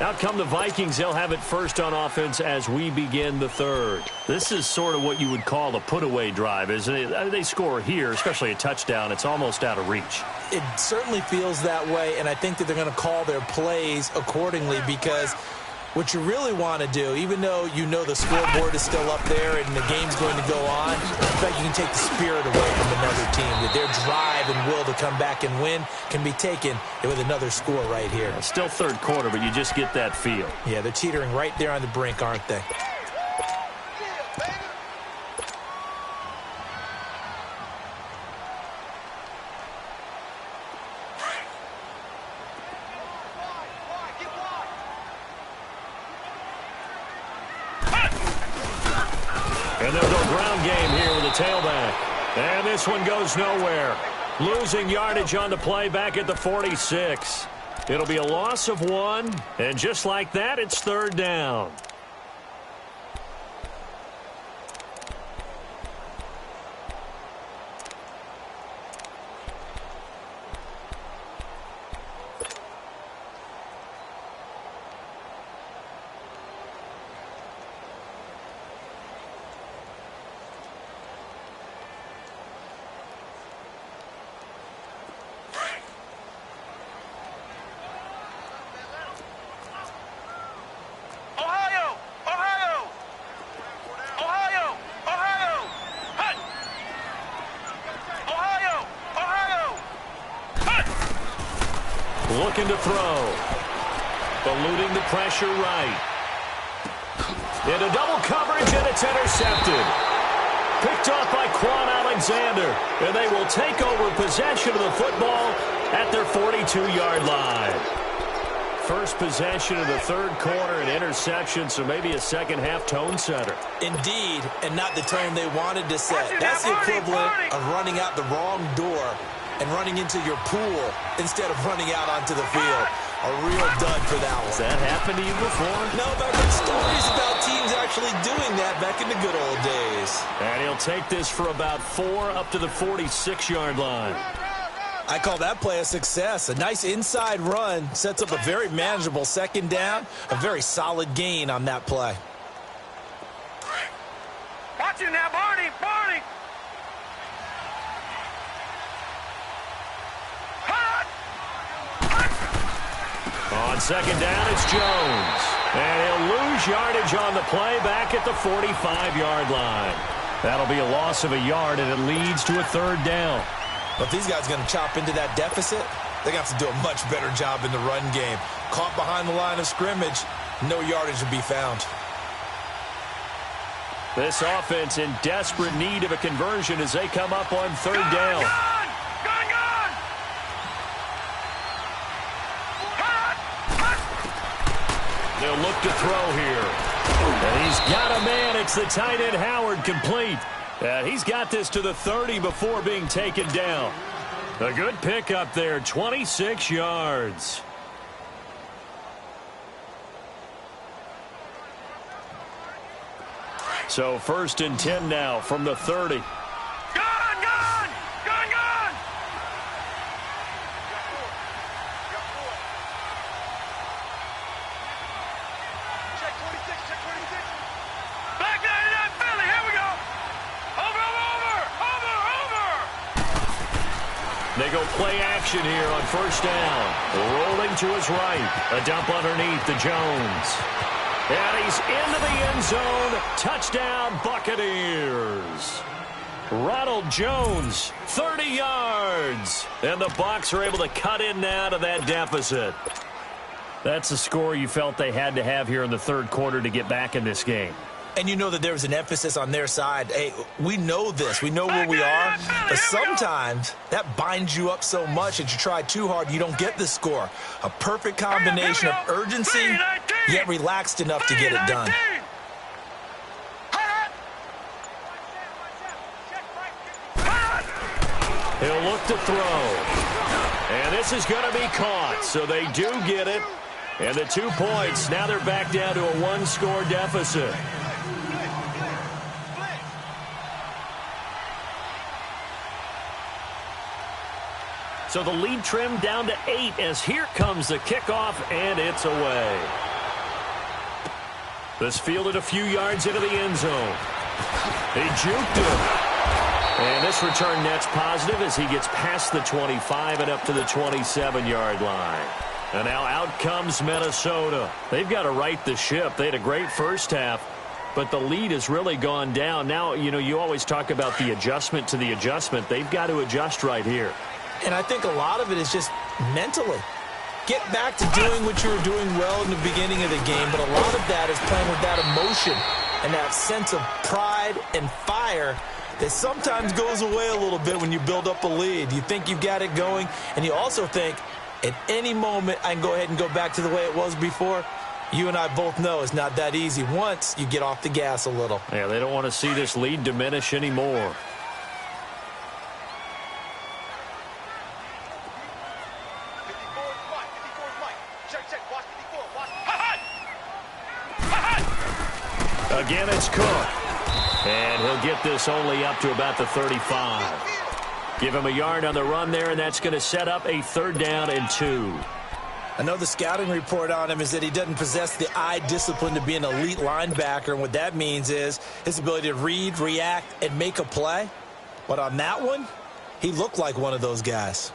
Out come the Vikings. They'll have it first on offense as we begin the third. This is sort of what you would call a put-away drive, isn't it? They score here, especially a touchdown. It's almost out of reach. It certainly feels that way, and I think that they're going to call their plays accordingly because what you really want to do, even though you know the scoreboard is still up there and the game's going to go on, in fact, you can take the spirit away from another team. That their drive and will to come back and win can be taken with another score right here. It's still third quarter, but you just get that feel. Yeah, they're teetering right there on the brink, aren't they? And they'll go ground game here with a tailback. And this one goes nowhere. Losing yardage on the play back at the 46. It'll be a loss of 1. And just like that, it's third down. Ohio! Looking to throw. Eluding the pressure right. Into double coverage, and it's intercepted. Picked off by Quan Alexander, and they will take over possession of the football at their 42-yard line. First possession of the third quarter, an interception, so maybe a second-half tone setter. Indeed, and not the tone they wanted to set. That's the equivalent of running out the wrong door and running into your pool instead of running out onto the field. A real dud for that one. Has that happened to you before? No, but I've heard stories about teams actually doing that back in the good old days. And he'll take this for about 4 up to the 46-yard line. I call that play a success. A nice inside run sets up a very manageable second down. A very solid gain on that play. Watch it now, Barney! Barney! On second down, it's Jones. And he'll lose yardage on the play back at the 45-yard line. That'll be a loss of a yard, and it leads to a third down. But if these guys are going to chop into that deficit, they're going to have to do a much better job in the run game. Caught behind the line of scrimmage, no yardage to be found. This offense in desperate need of a conversion as they come up on third down. They'll look to throw here. And he's got a man. It's the tight end Howard, complete. He's got this to the 30 before being taken down. A good pickup there, 26 yards. So 1st and 10 now from the 30. They go play action here on first down. Rolling to his right. A dump underneath to Jones. And he's into the end zone. Touchdown, Buccaneers. Ronald Jones, 30 yards. And the Bucs are able to cut in now to that deficit. That's the score you felt they had to have here in the third quarter to get back in this game. And you know that there was an emphasis on their side. Hey, we know this. We know where we are. But sometimes that binds you up so much that you try too hard, you don't get the score. A perfect combination of urgency, yet relaxed enough to get it done. He'll look to throw. And this is going to be caught. So they do get it. And the 2 points, now they're back down to a 1-score deficit. So the lead trimmed down to 8 as here comes the kickoff, and it's away. This fielded a few yards into the end zone. He juked him. And this return net's positive as he gets past the 25 and up to the 27-yard line. And now out comes Minnesota. They've got to right the ship. They had a great first half, but the lead has really gone down. Now, you know, you always talk about the adjustment to the adjustment. They've got to adjust right here. And I think a lot of it is just mentally. Get back to doing what you were doing well in the beginning of the game, but a lot of that is playing with that emotion and that sense of pride and fire that sometimes goes away a little bit when you build up a lead. You think you've got it going, and you also think, at any moment, I can go ahead and go back to the way it was before. You and I both know it's not that easy once you get off the gas a little. Yeah, they don't want to see this lead diminish anymore. Again, it's Cook. And he'll get this only up to about the 35. Give him a yard on the run there, and that's going to set up a 3rd down and 2. I know the scouting report on him is that he doesn't possess the eye discipline to be an elite linebacker, and what that means is his ability to read, react, and make a play. But on that one, he looked like one of those guys.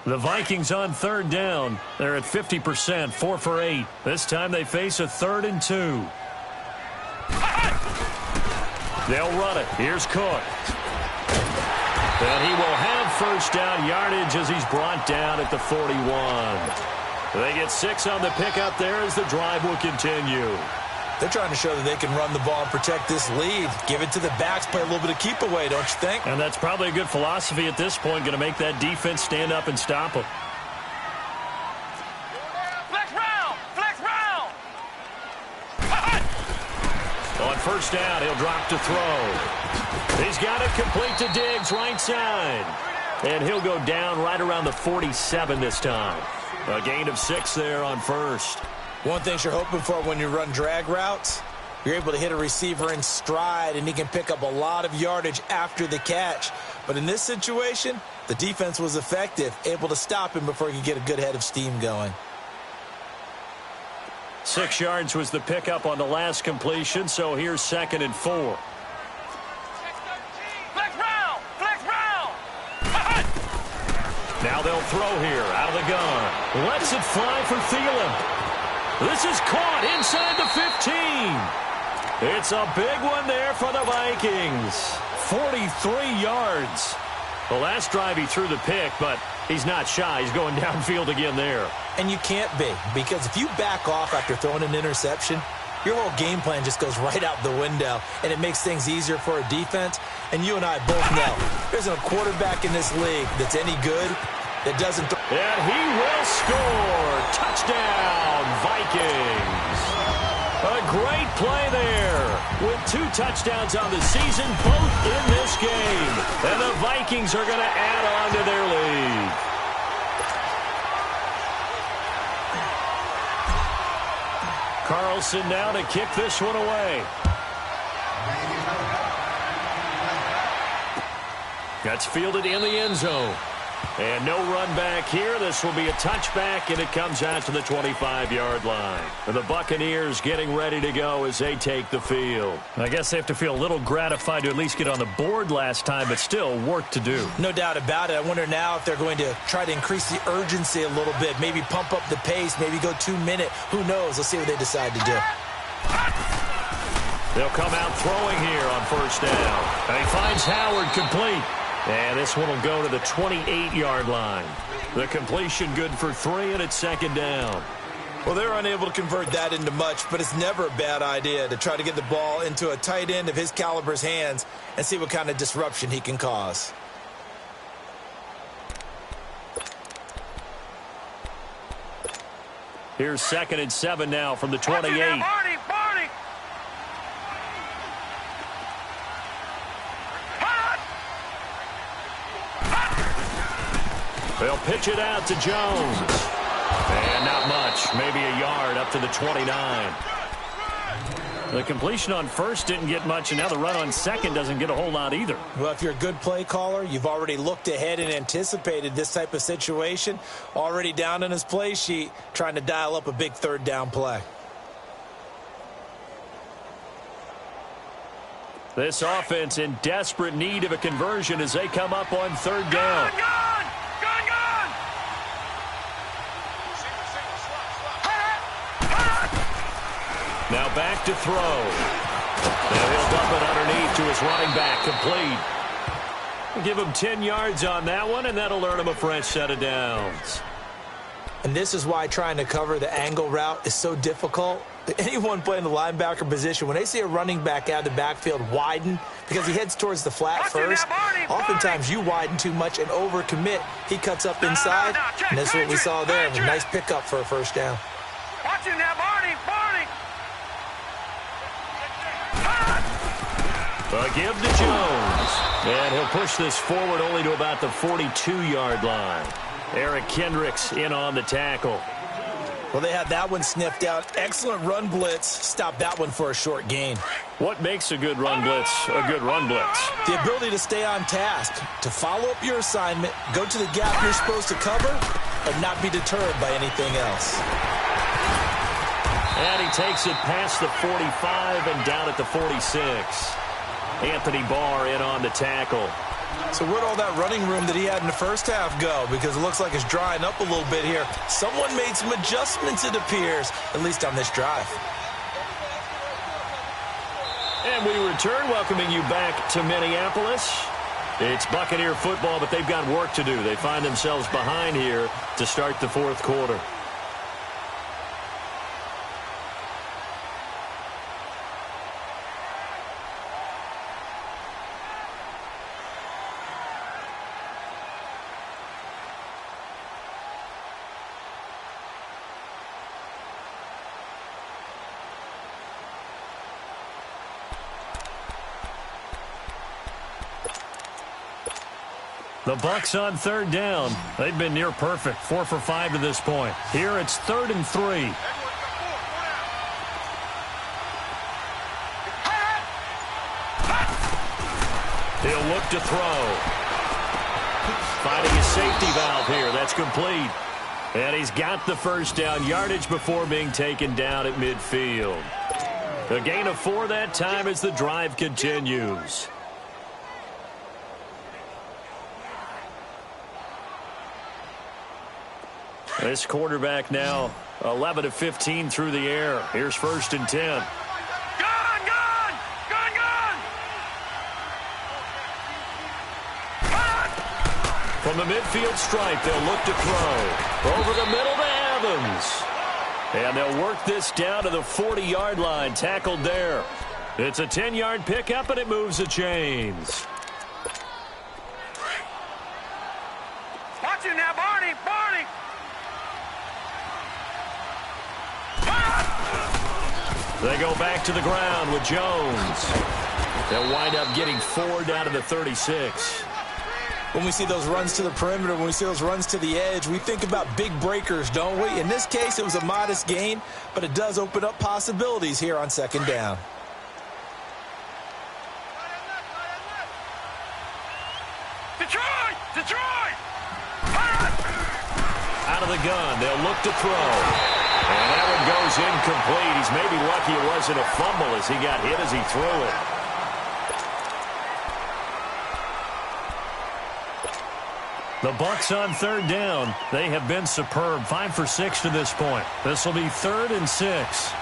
The Vikings on 3rd down. They're at 50%, 4 for 8. This time they face a 3rd and 2. They'll run it. Here's Cook. And he will have first down yardage as he's brought down at the 41. They get 6 on the pickup there as the drive will continue. They're trying to show that they can run the ball and protect this lead. Give it to the backs, play a little bit of keep away, don't you think? And that's probably a good philosophy at this point, going to make that defense stand up and stop them. Flex round! Flex round! On first down, he'll drop to throw. He's got it complete to Diggs, right side. And he'll go down right around the 47 this time. A gain of 6 there on first. One thing you're hoping for when you run drag routes, you're able to hit a receiver in stride, and he can pick up a lot of yardage after the catch. But in this situation, the defense was effective, able to stop him before he could get a good head of steam going. 6 yards was the pickup on the last completion, so here's 2nd and 4. Flex round! Flex round! Now they'll throw here out of the gun. Lets it fly for Thielen. This is caught inside the 15. It's a big one there for the Vikings. 43 yards. The last drive he threw the pick, but he's not shy. He's going downfield again there. And you can't be, because if you back off after throwing an interception, your whole game plan just goes right out the window, and it makes things easier for a defense. And you and I both know there's a quarterback in this league that's any good that doesn't. And he will score. Touchdown, Vikings. A great play there with 2 touchdowns on the season, both in this game. And the Vikings are going to add on to their lead. Carlson now to kick this one away. That's fielded in the end zone. And no run back here. This will be a touchback, and it comes out to the 25-yard line. The Buccaneers getting ready to go as they take the field. I guess they have to feel a little gratified to at least get on the board last time, but still work to do. No doubt about it. I wonder now if they're going to try to increase the urgency a little bit, maybe pump up the pace, maybe go 2-minute. Who knows? Let's see what they decide to do. They'll come out throwing here on first down. And he finds Howard complete. And this one will go to the 28-yard line. The completion good for 3, and it's 2nd down. Well, they're unable to convert that into much, but it's never a bad idea to try to get the ball into a tight end of his caliber's hands and see what kind of disruption he can cause. Here's 2nd and 7 now from the 28. Barney! They'll pitch it out to Jones. And not much. Maybe a yard up to the 29. The completion on first didn't get much, and now the run on second doesn't get a whole lot either. Well, if you're a good play caller, you've already looked ahead and anticipated this type of situation. Already down on his play sheet, trying to dial up a big 3rd down play. This offense in desperate need of a conversion as they come up on 3rd down. Gun! Now back to throw. And he'll dump it underneath to his running back, complete. We'll give him 10 yards on that one, and that'll earn him a fresh set of downs. And this is why trying to cover the angle route is so difficult. Anyone playing the linebacker position, when they see a running back out of the backfield widen because he heads towards the flat first, oftentimes you widen too much and overcommit. He cuts up inside, and that's what we saw there. A nice pickup for a first down. Watch him now, Barney! A give to Jones. And he'll push this forward only to about the 42-yard line. Eric Kendricks in on the tackle. Well, they had that one sniffed out. Excellent run blitz. Stop that one for a short gain. What makes a good run blitz a good run blitz? The ability to stay on task, to follow up your assignment, go to the gap you're supposed to cover, and not be deterred by anything else. And he takes it past the 45 and down at the 46. Anthony Barr in on the tackle. So where'd all that running room that he had in the first half go? Because it looks like it's drying up a little bit here. Someone made some adjustments, it appears, at least on this drive. And we return, welcoming you back to Minneapolis. It's Buccaneer football, but they've got work to do. They find themselves behind here to start the fourth quarter. The Bucs on third down. They've been near perfect, 4 for 5 to this point. Here it's 3rd and 3. He'll look to throw. Finding his safety valve here. That's complete. And he's got the first down yardage before being taken down at midfield. A gain of 4 that time as the drive continues. This quarterback now 11 of 15 through the air. Here's 1st and 10. Gun! Gun! Gun! Gun! Gun! From the midfield stripe, they'll look to throw. Over the middle to Evans. And they'll work this down to the 40-yard line. Tackled there. It's a 10-yard pickup, and it moves the chains. Watch it now, Barney! Barney! They go back to the ground with Jones. They'll wind up getting 4 down to the 36. When we see those runs to the perimeter, when we see those runs to the edge, we think about big breakers, don't we? In this case, it was a modest gain, but it does open up possibilities here on 2nd down. Detroit! Detroit! Out of the gun, they'll look to throw. And that one goes incomplete. He's maybe lucky it wasn't a fumble as he got hit as he threw it. The Bucs on 3rd down. They have been superb. 5 for 6 to this point. This will be 3rd and 6. Flex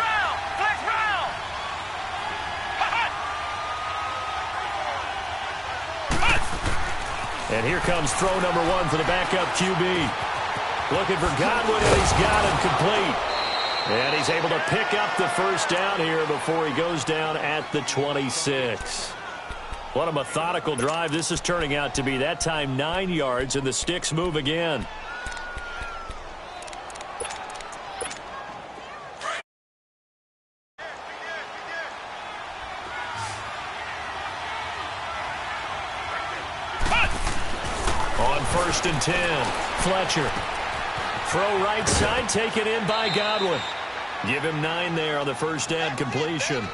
round! Flex round! And here comes throw number 1 for the backup QB. Looking for Godwin, and he's got him complete. And he's able to pick up the first down here before he goes down at the 26. What a methodical drive this is turning out to be. That time 9 yards, and the sticks move again. On 1st and 10, Fletcher. Throw right side, taken in by Godwin. Give him 9 there on the first down completion.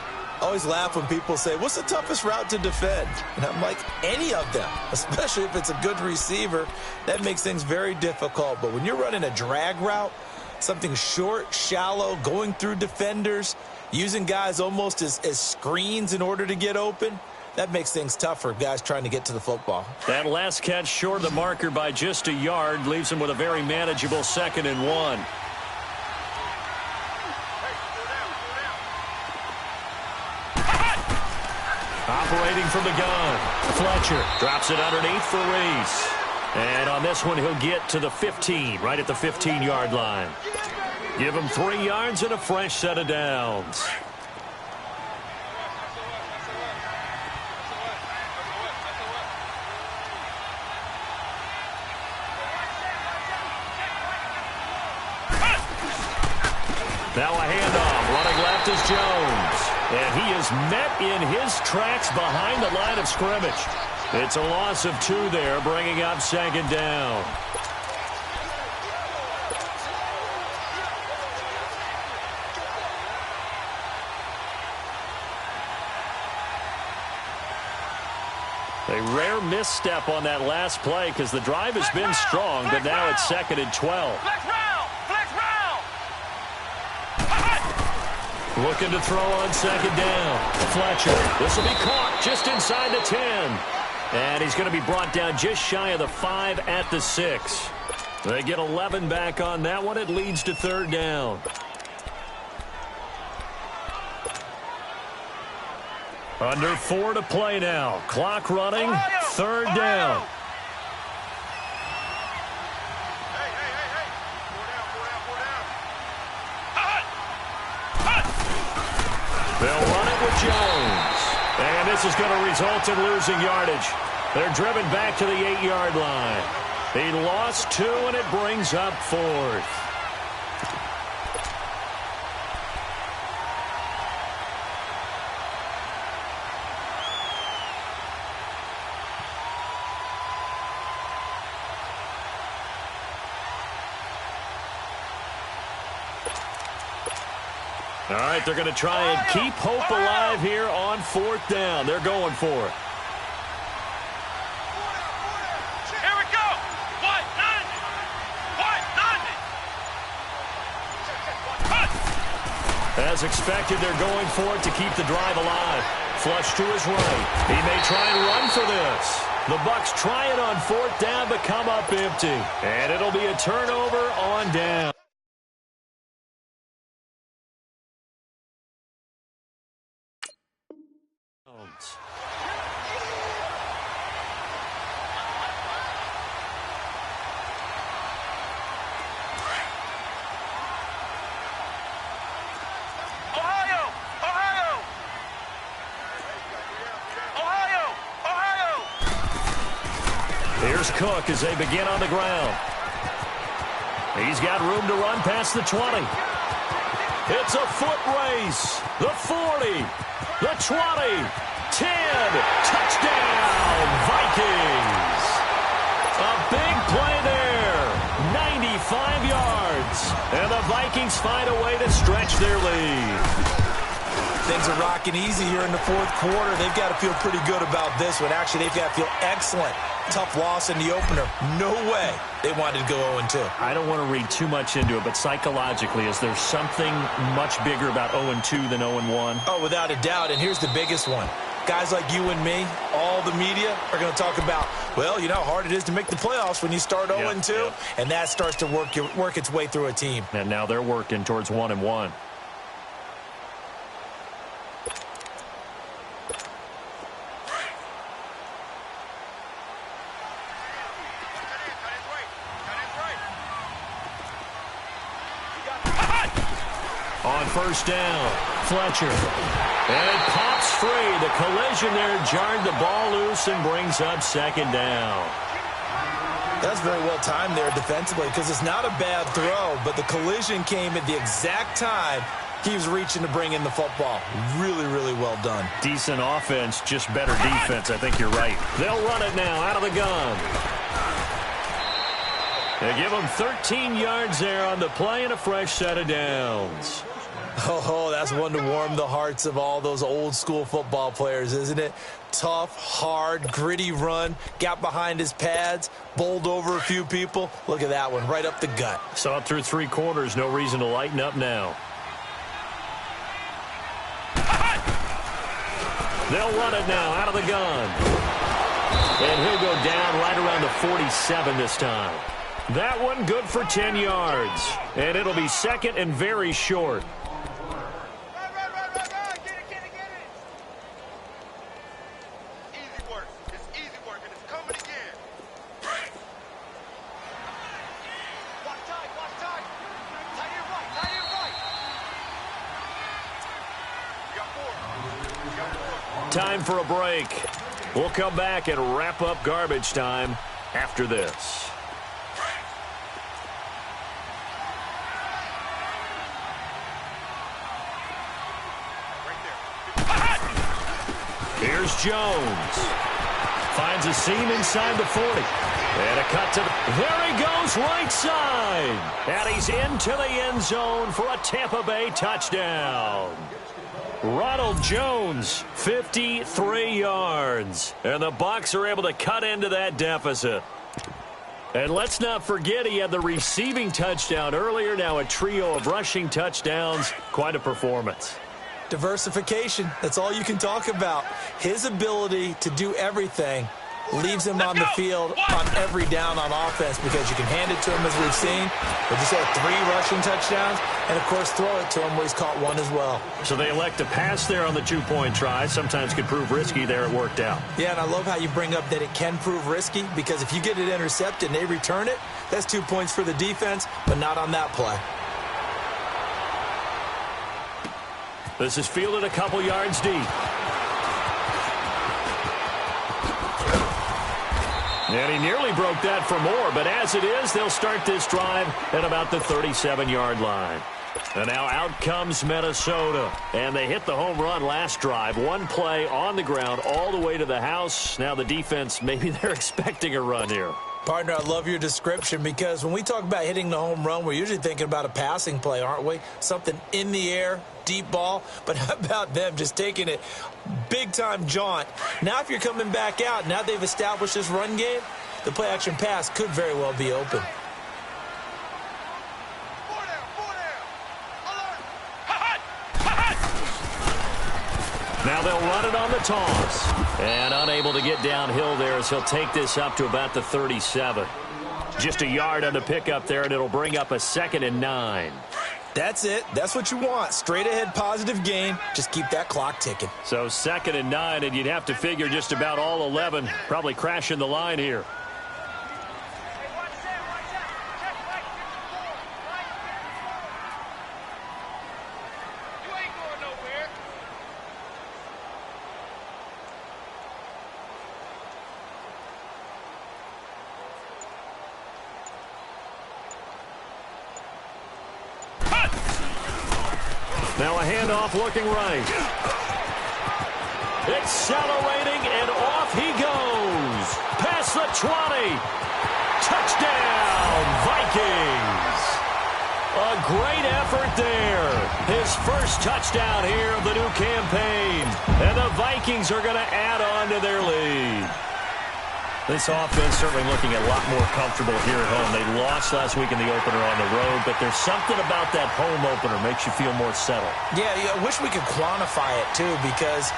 Always laugh when people say, what's the toughest route to defend? And I'm like, any of them, especially if it's a good receiver. That makes things very difficult. But when you're running a drag route, something short, shallow, going through defenders, using guys almost as screens in order to get open, that makes things tough for guys trying to get to the football. That last catch short of the marker by just a yard leaves him with a very manageable 2nd and 1. Operating from the gun, Fletcher drops it underneath for Reese. And on this one, he'll get to the 15, right at the 15-yard line. Give him 3 yards and a fresh set of downs. Now a handoff. Running left is Jones. And he is met in his tracks behind the line of scrimmage. It's a loss of 2 there, bringing up 2nd down. A rare misstep on that last play because the drive has been strong, but now it's 2nd and 12. Flex round! Flex round! Looking to throw on 2nd down. Fletcher. This will be caught just inside the 10. And he's going to be brought down just shy of the 5 at the 6. They get 11 back on that one. It leads to 3rd down. Under 4 to play now. Clock running. Third down. They'll run it with Jones. And this is going to result in losing yardage. They're driven back to the 8-yard line. He lost 2, and it brings up 4th. All right, they're going to try and keep hope alive here on 4th down. They're going for it. Here we go. What? As expected, they're going for it to keep the drive alive. Flush to his right. He may try and run for this. The Bucs try it on 4th down, but come up empty. And it'll be a turnover on down. Here's Cook as they begin on the ground. He's got room to run past the 20. It's a foot race. The 40. The 20. 10. Touchdown, Vikings. A big play there. 95 yards. And the Vikings find a way to stretch their lead. Things are rocking easy here in the 4th quarter. They've got to feel pretty good about this one. Actually, they've got to feel excellent. Tough loss in the opener. No way they wanted to go 0-2. I don't want to read too much into it, but psychologically, is there something much bigger about 0-2 than 0-1? Oh, without a doubt, and here's the biggest one. Guys like you and me, all the media, are going to talk about, well, you know how hard it is to make the playoffs when you start 0-2, and that starts to work its way through a team. And now they're working towards 1-1. On 1st down, Fletcher. And it pops free. The collision there jarred the ball loose and brings up 2nd down. That's very well timed there defensively because it's not a bad throw, but the collision came at the exact time he was reaching to bring in the football. Really, really well done. Decent offense, just better defense. I think you're right. They'll run it now out of the gun. They give him 13 yards there on the play and a fresh set of downs. Oh, that's one to warm the hearts of all those old-school football players, isn't it? Tough, hard, gritty run, got behind his pads, bowled over a few people. Look at that one, right up the gut. Saw it through 3 quarters, no reason to lighten up now. They'll run it now out of the gun. And he'll go down right around the 47 this time. That one good for 10 yards. And it'll be 2nd and very short. Time for a break. We'll come back and wrap up garbage time after this. Here's Jones. Finds a seam inside the 40. And a cut to the... There he goes, right side. And he's into the end zone for a Tampa Bay touchdown. Ronald Jones, 53 yards. And the Bucs are able to cut into that deficit. And let's not forget he had the receiving touchdown earlier. Now a trio of rushing touchdowns. Quite a performance. Diversification, that's all you can talk about. His ability to do everything leaves him on the field on every down on offense because you can hand it to him, as we've seen. But just had 3 rushing touchdowns, and, of course, throw it to him where he's caught 1 as well. So they elect to pass there on the 2-point try. Sometimes could prove risky. There it worked out. Yeah, and I love how you bring up that it can prove risky because if you get it intercepted and they return it, that's 2 points for the defense, but not on that play. This is fielded a couple yards deep. And he nearly broke that for more, but as it is, they'll start this drive at about the 37-yard line. And now out comes Minnesota. And they hit the home run last drive. 1 play on the ground all the way to the house. Now the defense, maybe they're expecting a run here. Partner, I love your description because when we talk about hitting the home run, we're usually thinking about a passing play, aren't we? Something in the air, deep ball. But how about them just taking it big-time jaunt? Now if you're coming back out, now they've established this run game, the play-action pass could very well be open. Now they'll run it on the toss. And unable to get downhill there as he'll take this up to about the 37. Just a yard on the pickup there, and it'll bring up a 2nd and 9. That's it. That's what you want. Straight ahead positive gain. Just keep that clock ticking. So 2nd and 9, and you'd have to figure just about all 11 probably crashing the line here. Now a handoff looking right. Accelerating, and off he goes. Past the 20. Touchdown, Vikings. A great effort there. His first touchdown here of the new campaign. And the Vikings are going to add on to their lead. This offense certainly looking a lot more comfortable here at home. They lost last week in the opener on the road, but there's something about that home opener makes you feel more settled. Yeah, I wish we could quantify it, too, because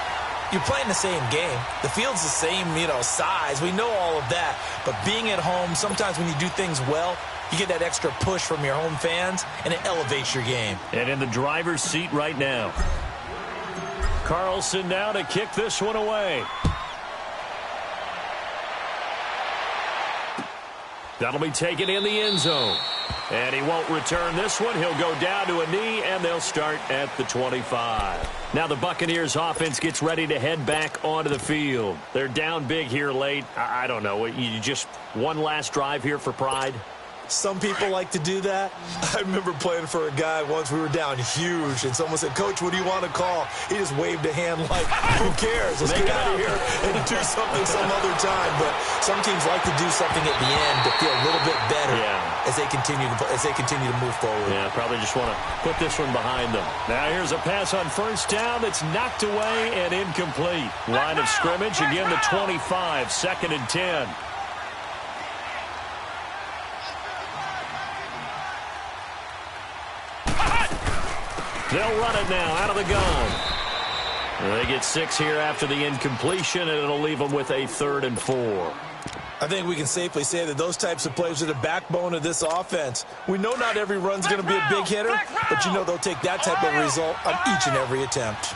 you're playing the same game. The field's the same, size. We know all of that. But being at home, sometimes when you do things well, you get that extra push from your home fans, and it elevates your game. And in the driver's seat right now. Carlson now to kick this one away. That'll be taken in the end zone. And he won't return this one. He'll go down to a knee, and they'll start at the 25. Now the Buccaneers offense gets ready to head back onto the field. They're down big here late. I don't know. You just one last drive here for pride? Some people like to do that. I remember playing for a guy once. We were down huge, and someone said, "Coach, what do you want to call?" He just waved a hand like, "Who cares? Let's get out of here and do something some other time." But some teams like to do something at the end to feel a little bit better as they continue to move forward. Yeah, probably just want to put this one behind them. Now here's a pass on first down that's knocked away and incomplete. Line of scrimmage again, the 25, 2nd and 10. They'll run it now out of the gun. They get 6 here after the incompletion, and it'll leave them with a 3rd and 4. I think we can safely say that those types of plays are the backbone of this offense. We know not every run's going to be a big hitter, but they'll take that type of result on each and every attempt.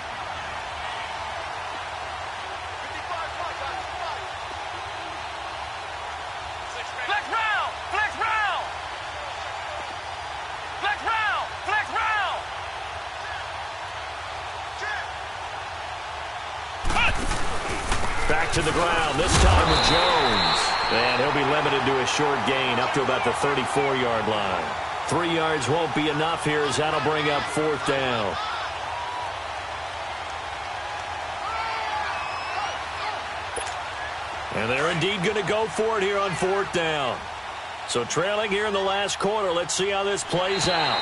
Back to the ground, this time with Jones. And he'll be limited to a short gain up to about the 34-yard line. 3 yards won't be enough here as that'll bring up 4th down. And they're indeed going to go for it here on 4th down. So trailing here in the last quarter, let's see how this plays out.